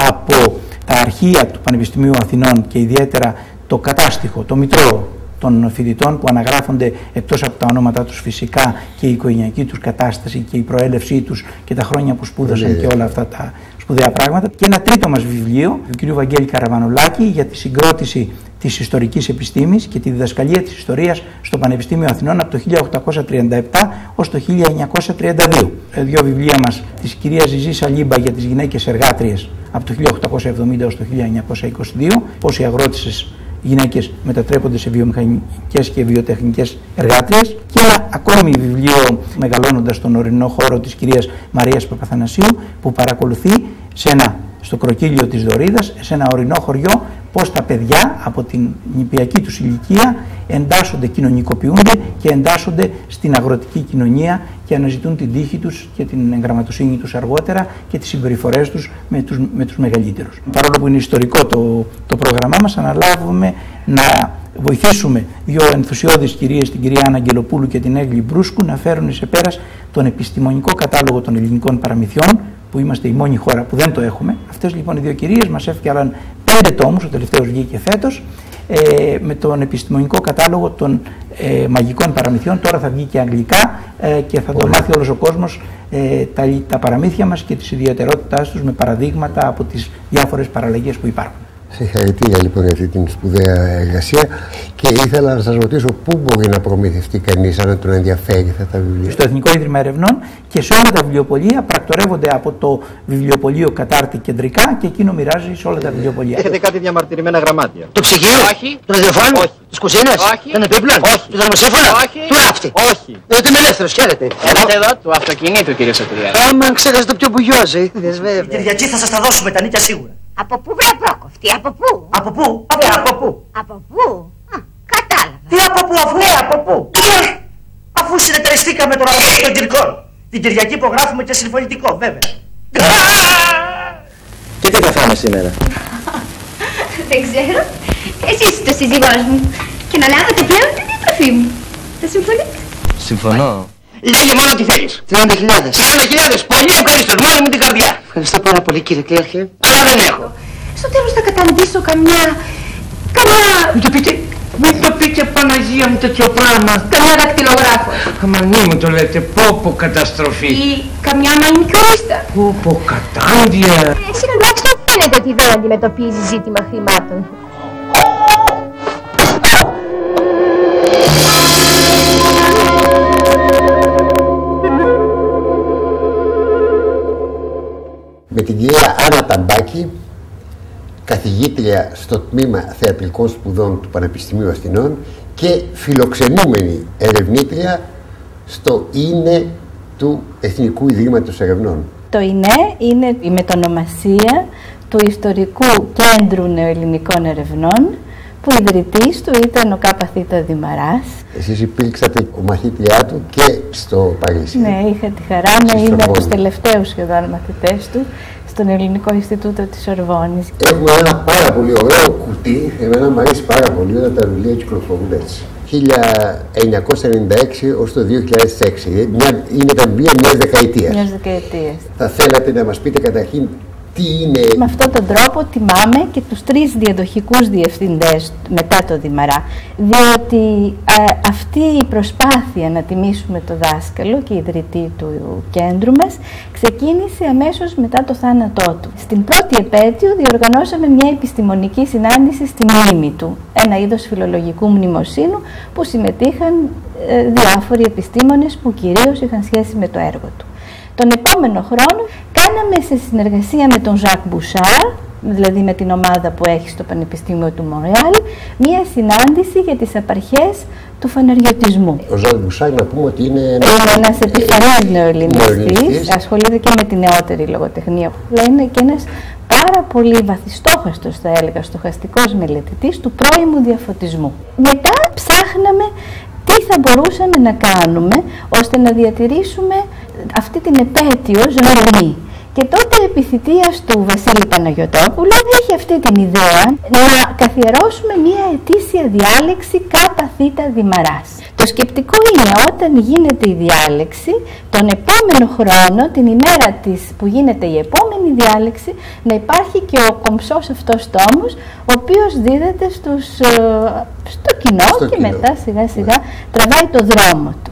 από τα αρχεία του Πανεπιστημίου Αθηνών και ιδιαίτερα το κατάστοιχο, το μητρό των φοιτητών που αναγράφονται εκτός από τα ονόματά τους φυσικά και η οικογενειακή τους κατάσταση και η προέλευσή τους και τα χρόνια που σπούδασαν και όλα αυτά τα σπουδαία πράγματα. Και ένα τρίτο μας βιβλίο του κ. Βαγγέλη Καραβανολάκη για τη συγκρότηση της ιστορικής επιστήμης και τη διδασκαλία της ιστορίας στο Πανεπιστήμιο Αθηνών από το 1837 ως το 1932. 2 βιβλία μας της κυρίας Ζιζή Σαλίμπα για τις γυναίκες εργάτριες από το 1870 ως το 1922, πώς οι αγρότισσες γυναίκες μετατρέπονται σε βιομηχανικές και βιοτεχνικές εργάτριες, και ένα ακόμη βιβλίο μεγαλώνοντας τον ορεινό χώρο της κυρίας Μαρίας Παπαθανασίου που παρακολουθεί στο Κροκύλιο της Δωρίδας, σε ένα ορεινό χωριό, πώς τα παιδιά από την νηπιακή τους ηλικία εντάσσονται, κοινωνικοποιούνται και εντάσσονται στην αγροτική κοινωνία και αναζητούν την τύχη τους και την εγγραμματοσύνη τους αργότερα και τις συμπεριφορές τους με τους μεγαλύτερους. Παρόλο που είναι ιστορικό το πρόγραμμά μας, αναλάβουμε να βοηθήσουμε 2 ενθουσιώδεις κυρίες, την κυρία Άννα Αγγελοπούλου και την Έγλη Μπρούσκου, να φέρουν σε πέρας τον επιστημονικό κατάλογο των ελληνικών παραμυθιών, που είμαστε η μόνη χώρα που δεν το έχουμε. Αυτές λοιπόν οι 2 κυρίες μας έφτιαξαν 5 τόμους, ο τελευταίος βγήκε φέτος, με τον επιστημονικό κατάλογο των μαγικών παραμυθιών. Τώρα θα βγει και αγγλικά και θα το μάθει όλος ο κόσμος τα παραμύθια μας και τις ιδιαιτερότητάς τους με παραδείγματα από τις διάφορες παραλλαγές που υπάρχουν. Συγχαρητήρια λοιπόν για αυτή την σπουδαία εργασία, και ήθελα να σας ρωτήσω πού μπορεί να προμηθευτεί κανείς αν τον ενδιαφέρει αυτά τα βιβλία. Στο Εθνικό Ίδρυμα Ερευνών και σε όλα τα βιβλιοπωλεία, πρακτορεύονται από το βιβλιοπωλείο Κατάρτη κεντρικά και εκείνο μοιράζει σε όλα τα βιβλιοπωλεία. Έχετε κάτι διαμαρτυρημένα γραμμάτια? Το ψυγείο? Όχι. Το ραδιοφώνου? Όχι. Τις κουζίνες? Όχι. Των επίπλων? Όχι. Του θερμοσύμφωνα? Όχι. Του ράφτη? Όχι. Είμαι ελεύθερος, χαίρετε. Έλατε εδώ του αυτοκινήτου, κύριε Σωτηρία. Άμα ξέχασε το πιο μπουγιόζι. Η Κυριακή θα σας τα δώσουμε τα νίκια σίγουρα. Από πού βρε πρόκοφτη, από πού? Από πού? Από πού? Από πού? Κατάλαβα. Τι από πού, αφού από πού? Αφού συνεταιριστήκαμε τον αγώνα των κυρικών. Την Κυριακή υπογράφουμε και συμφωνητικό, βέβαια. Και τι θα φάμε σήμερα? Δεν ξέρω. Εσείς είστε ο σύζυγός μου. Και να λάβετε πλέον την διατροφή μου. Θα συμφωνείτε? Συμφωνώ. Λέγε μόνο τι θέλεις. 30.000. 30.000, πολύ ευχαριστώ, μόνο με την καρδιά. Ευχαριστώ πάρα πολύ κύριε Κλέρχε, αλλά δεν έχω. Στο τέλος θα καταντήσω καμιά... Μην το πείτε Παναγία μου τέτοιο πράγμα. Καμιά δακτυλογράφο. Αμανί μου το λέτε, πω καταστροφή. Ή καμιά μανικιουρίστα. Πω κατάντια. Συναντάξτε, φαίνεται ότι δεν αντιμετωπίζει ζήτημα χρημάτων. Με την κυρία Άννα Ταμπάκη, καθηγήτρια στο τμήμα θεατρικών σπουδών του Πανεπιστημίου Αθηνών και φιλοξενούμενη ερευνήτρια στο ΙΝΕ του Εθνικού Ιδρύματος Ερευνών. Το ΙΝΕ είναι η μετονομασία του Ιστορικού Κέντρου Νεοελληνικών Ερευνών, που ιδρυτής του ήταν ο Κ.Θ. Δημαράς. Εσείς υπήρξατε μαθήτριά του και στο Παρίσι. Ναι, είχα τη χαρά να είμαι από τους τελευταίους σχεδόν μαθητές του στον Ελληνικό Ινστιτούτο της Σορβόνης. Έχουμε ένα πάρα πολύ ωραίο κουτί, εμένα μου αρέσει πάρα πολύ όταν τα βιβλία κυκλοφορούν έτσι. 1996 ως το 2006, είναι τα βιβλία μιας δεκαετίας. Μιας δεκαετίας. Θα θέλατε να μας πείτε καταρχήν Με αυτόν τον τρόπο τιμάμε και τους 3 διαδοχικούς διευθυντές μετά το Δημαρά, διότι αυτή η προσπάθεια να τιμήσουμε το δάσκαλο και ιδρυτή του κέντρου μας ξεκίνησε αμέσως μετά το θάνατό του. Στην πρώτη επέτειο διοργανώσαμε μια επιστημονική συνάντηση στη μνήμη του, ένα είδος φιλολογικού μνημοσύνου που συμμετείχαν διάφοροι επιστήμονες που κυρίως είχαν σχέση με το έργο του. Τον επόμενο χρόνο κάναμε σε συνεργασία με τον Ζακ Μπουσάρ, δηλαδή με την ομάδα που έχει στο Πανεπιστήμιο του Μορεάλ, μία συνάντηση για τις απαρχές του φαναριωτισμού. Ο Ζακ Μπουσάρ, να πούμε ότι είναι ένας επιφανής νεοελληνιστής, ασχολείται και με τη νεότερη λογοτεχνία, αλλά είναι και ένας πάρα πολύ βαθιστόχαστος, θα έλεγα, στοχαστικός μελετητής του πρώιμου διαφωτισμού. Μετά ψάχναμε τι θα μπορούσαμε να κάνουμε ώστε να διατηρήσουμε αυτή την επέτειο ζωηρή. Και τότε επί θητείας του Βασίλη Παναγιωτόπουλου έχει αυτή την ιδέα να καθιερώσουμε μία ετήσια διάλεξη ΚΘ Δημαράς. Το σκεπτικό είναι όταν γίνεται η διάλεξη, τον επόμενο χρόνο, την ημέρα που γίνεται η επόμενη διάλεξη, να υπάρχει και ο κομψός αυτός τόμος, ο οποίος δίδεται στο κοινό και μετά σιγά σιγά τραβάει το δρόμο του.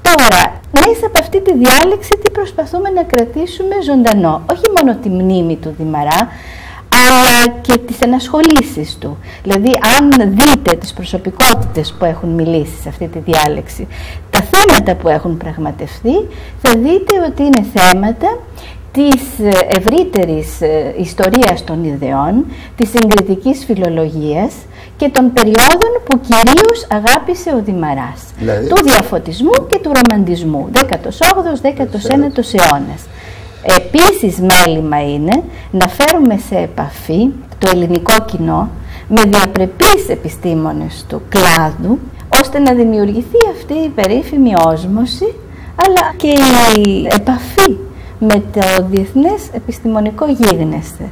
Τώρα, μέσα από αυτή τη διάλεξη τι προσπαθούμε να κρατήσουμε ζωντανό, όχι μόνο τη μνήμη του Δημαρά, αλλά και τις ενασχολήσεις του. Δηλαδή, αν δείτε τις προσωπικότητες που έχουν μιλήσει σε αυτή τη διάλεξη, τα θέματα που έχουν πραγματευτεί, θα δείτε ότι είναι θέματα της ευρύτερης ιστορίας των ιδεών, της συγκριτικής φιλολογίας και των περιόδων που κυρίως αγάπησε ο Δημαράς, δηλαδή του διαφωτισμού και του ρομαντισμού, 18ος, 19ος αιώνας. Επίσης μέλημα είναι να φέρουμε σε επαφή το ελληνικό κοινό με διαπρεπείς επιστήμονες του κλάδου, ώστε να δημιουργηθεί αυτή η περίφημη όσμωση, αλλά και η επαφή με το διεθνές επιστημονικό γίγνεσθε.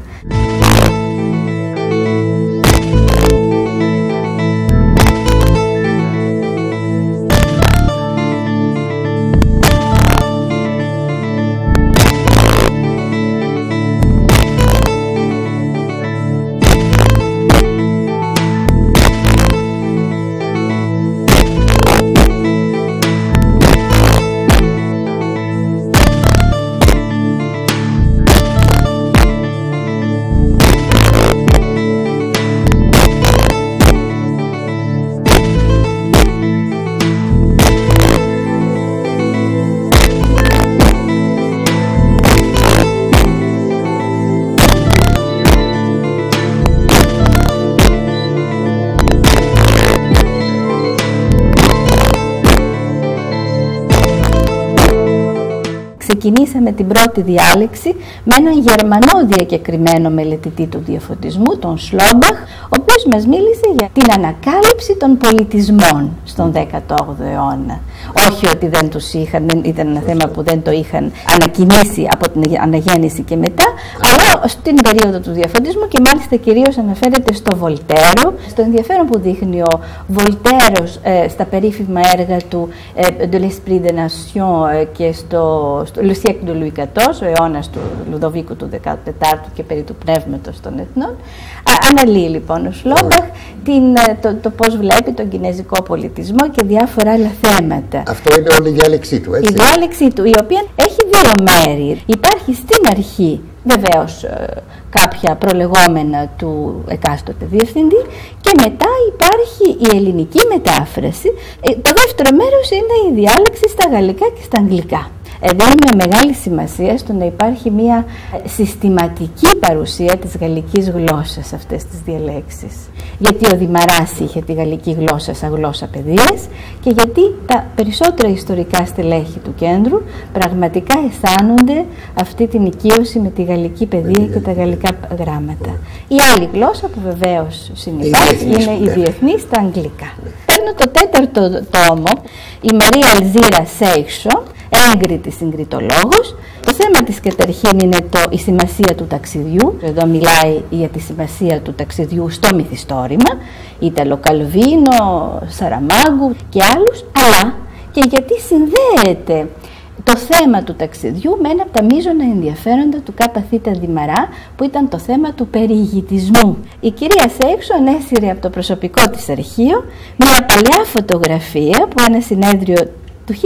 Ξεκινήσαμε την πρώτη διάλεξη με έναν Γερμανό διακεκριμένο μελετητή του διαφωτισμού, τον Σλόμπαχ, ο οποίος μας μίλησε για την ανακάλυψη των πολιτισμών στον 18ο αιώνα. Όχι ότι δεν τους είχαν, ήταν ένα θέμα που δεν το είχαν ανακοιμήσει από την αναγέννηση και μετά, αλλά στην περίοδο του διαφωτισμού και μάλιστα κυρίως αναφέρεται στο Βολτέρο, στο ενδιαφέρον που δείχνει ο Βολτέρος στα περίφημα έργα του de l'Esprit des Nations και στο Le siècle de Louis XIV, ο αιώνας του Λουδοβίκου του 14ου και περί του πνεύματος των εθνών. Αναλύει λοιπόν ο Σλόμπαχ το πώς βλέπει τον κινέζικο πολιτισμό και διάφορα άλλα θέματα. Αυτό είναι όλη η διάλεξή του, έτσι. Η διάλεξή του, η οποία έχει δύο μέρη. Υπάρχει στην αρχή βεβαίως κάποια προλεγόμενα του εκάστοτε διευθυντή και μετά υπάρχει η ελληνική μετάφραση. Το δεύτερο μέρος είναι η διάλεξη στα γαλλικά και στα αγγλικά. Δίνουμε μεγάλη σημασία στο να υπάρχει μια συστηματική παρουσία της γαλλικής γλώσσας σε αυτές τις διαλέξεις. Γιατί ο Δημαράς είχε τη γαλλική γλώσσα σαν γλώσσα παιδείας και γιατί τα περισσότερα ιστορικά στελέχη του κέντρου πραγματικά αισθάνονται αυτή την οικείωση με τη γαλλική παιδεία και τα γαλλικά γράμματα. Η άλλη γλώσσα που βεβαίως συνυπάρχει είναι η διεθνή στα αγγλικά. Παίρνω το τέταρτο τόμο, η Μαρία Αλζίρα Σέιξο, έγκριτη συγκριτολόγος. Το θέμα της καταρχήν είναι η σημασία του ταξιδιού. Εδώ μιλάει για τη σημασία του ταξιδιού στο μυθιστόρημα, Ιταλο Καλβίνο, Σαραμάγκου και άλλους, αλλά και γιατί συνδέεται το θέμα του ταξιδιού με ένα από τα μείζωνα ενδιαφέροντα του ΚΘ Δημαρά, που ήταν το θέμα του περιηγητισμού. Η κυρία Σέιξο ανέσυρε από το προσωπικό της αρχείο μια παλιά φωτογραφία που ένα συνέδριο του 1976,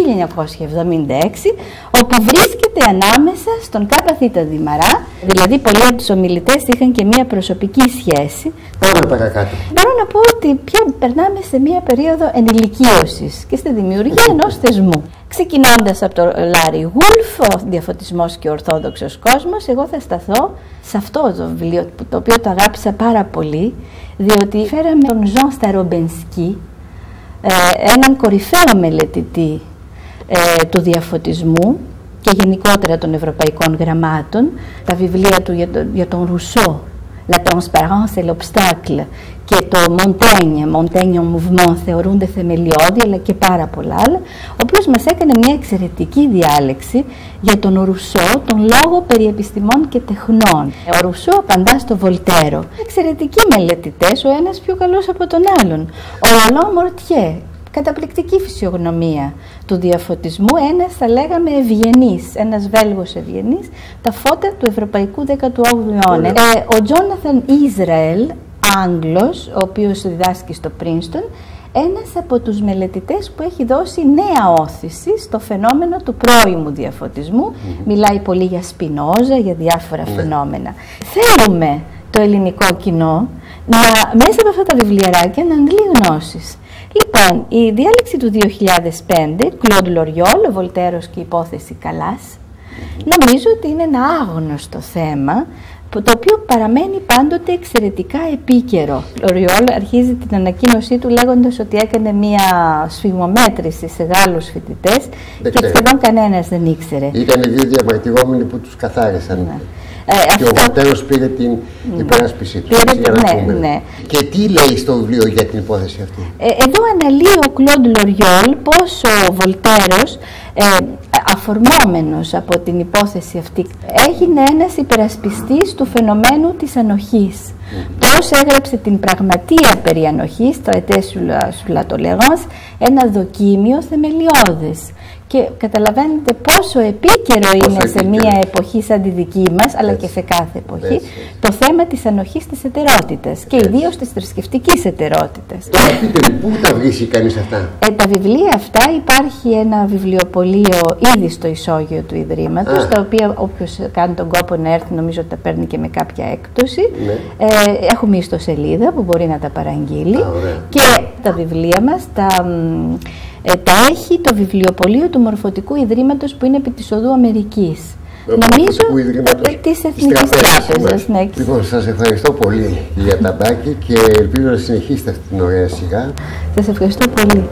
όπου βρίσκεται ανάμεσα στον ΚΘ Δημαρά, δηλαδή πολλοί από τους ομιλητές είχαν και μια προσωπική σχέση. Πάμε παρακάτω. Μπορώ να πω ότι πια περνάμε σε μια περίοδο ενηλικίωσης και στη δημιουργία ενός θεσμού. Ξεκινώντας από το Λάρι Γούλφ, ο Διαφωτισμός και ο Ορθόδοξος Κόσμος, εγώ θα σταθώ σε αυτό το βιβλίο, το οποίο το αγάπησα πάρα πολύ, διότι φέραμε τον Ζαν Σταρομπενσκι, έναν κορυφαίο μελετητή του διαφωτισμού και γενικότερα των ευρωπαϊκών γραμμάτων. Τα βιβλία του για τον Ρουσό, La Transparence et l'Obstacle, και το Montaigne en Mouvement θεωρούνται θεμελιώδη, αλλά και πάρα πολλά άλλα, ο οποίος μας έκανε μια εξαιρετική διάλεξη για τον Ρουσό, τον λόγο περί επιστημών και τεχνών. Ο Ρουσό απαντά στο Βολτέρο. Εξαιρετικοί μελετητές, ο ένας πιο καλός από τον άλλον. Ο Ρολάν Μορτιέ, καταπληκτική φυσιογνωμία του διαφωτισμού, ένας θα λέγαμε ευγενής, ένας Βέλγος ευγενής, τα φώτα του ευρωπαϊκού 18ου αιώνα. Ο Τζόναθαν Ισραήλ, Άγγλος, ο οποίος διδάσκει στο Πρίνστον, ένας από τους μελετητές που έχει δώσει νέα όθηση στο φαινόμενο του πρώιμου διαφωτισμού. Μιλάει πολύ για Σπινόζα, για διάφορα φαινόμενα. Θέλουμε το ελληνικό κοινό μέσα από αυτά τα βιβλιαράκια να αντλεί γνώσεις. Λοιπόν, η διάλεξη του 2005, Κλοντ Λοριόλ, ο Βολτέρος και η υπόθεση Καλάς, νομίζω ότι είναι ένα άγνωστο θέμα, το οποίο παραμένει πάντοτε εξαιρετικά επίκαιρο. Ο Λοριόλ αρχίζει την ανακοίνωσή του λέγοντας ότι έκανε μία σφιγμομέτρηση σε Γάλλους φοιτητές και σχεδόν κανένας δεν ήξερε. Ήταν δύο διαμαρτυρόμενοι που τους καθάρισαν. Ναι. Και ο Βολτέρος πήρε την υπεράσπιση του. Ναι. Και τι λέει στο βιβλίο για την υπόθεση αυτή? Εδώ αναλύει ο Κλοντ Λοριόλ πώς ο Βολτέρος, αφορμόμενος από την υπόθεση αυτή, έγινε ένας υπερασπιστής του φαινομένου της ανοχής. Πώς έγραψε την πραγματεία περί ανοχής, Traité sur la tolérance, ένα δοκίμιο θεμελιώδες. Και καταλαβαίνετε πόσο επίκαιρο είναι σε μια εποχή σαν τη δική μας, αλλά και σε κάθε εποχή, το θέμα της ανοχής της ετερότητας και ιδίως της θρησκευτικής ετερότητας. Τώρα πείτε, πού τα βρίσκει κανείς αυτά? Τα βιβλία αυτά, υπάρχει ένα βιβλιοπωλείο ήδη στο ισόγειο του Ιδρύματος, τα οποία όποιος κάνει τον κόπο να έρθει νομίζω ότι τα παίρνει και με κάποια έκπτωση. Έχουμε ιστοσελίδα που μπορεί να τα παραγγείλει και τα βιβλία μας τα έχει το βιβλιοπωλείο του Μορφωτικού Ιδρύματος που είναι επί της Οδού Αμερικής. Νομίζω της Εθνικής Τράπεζας. Ναι. Λοιπόν, σας ευχαριστώ πολύ για τα μπάκια και ελπίζω να συνεχίσετε αυτή την ωραία σιγά. Σας ευχαριστώ πολύ.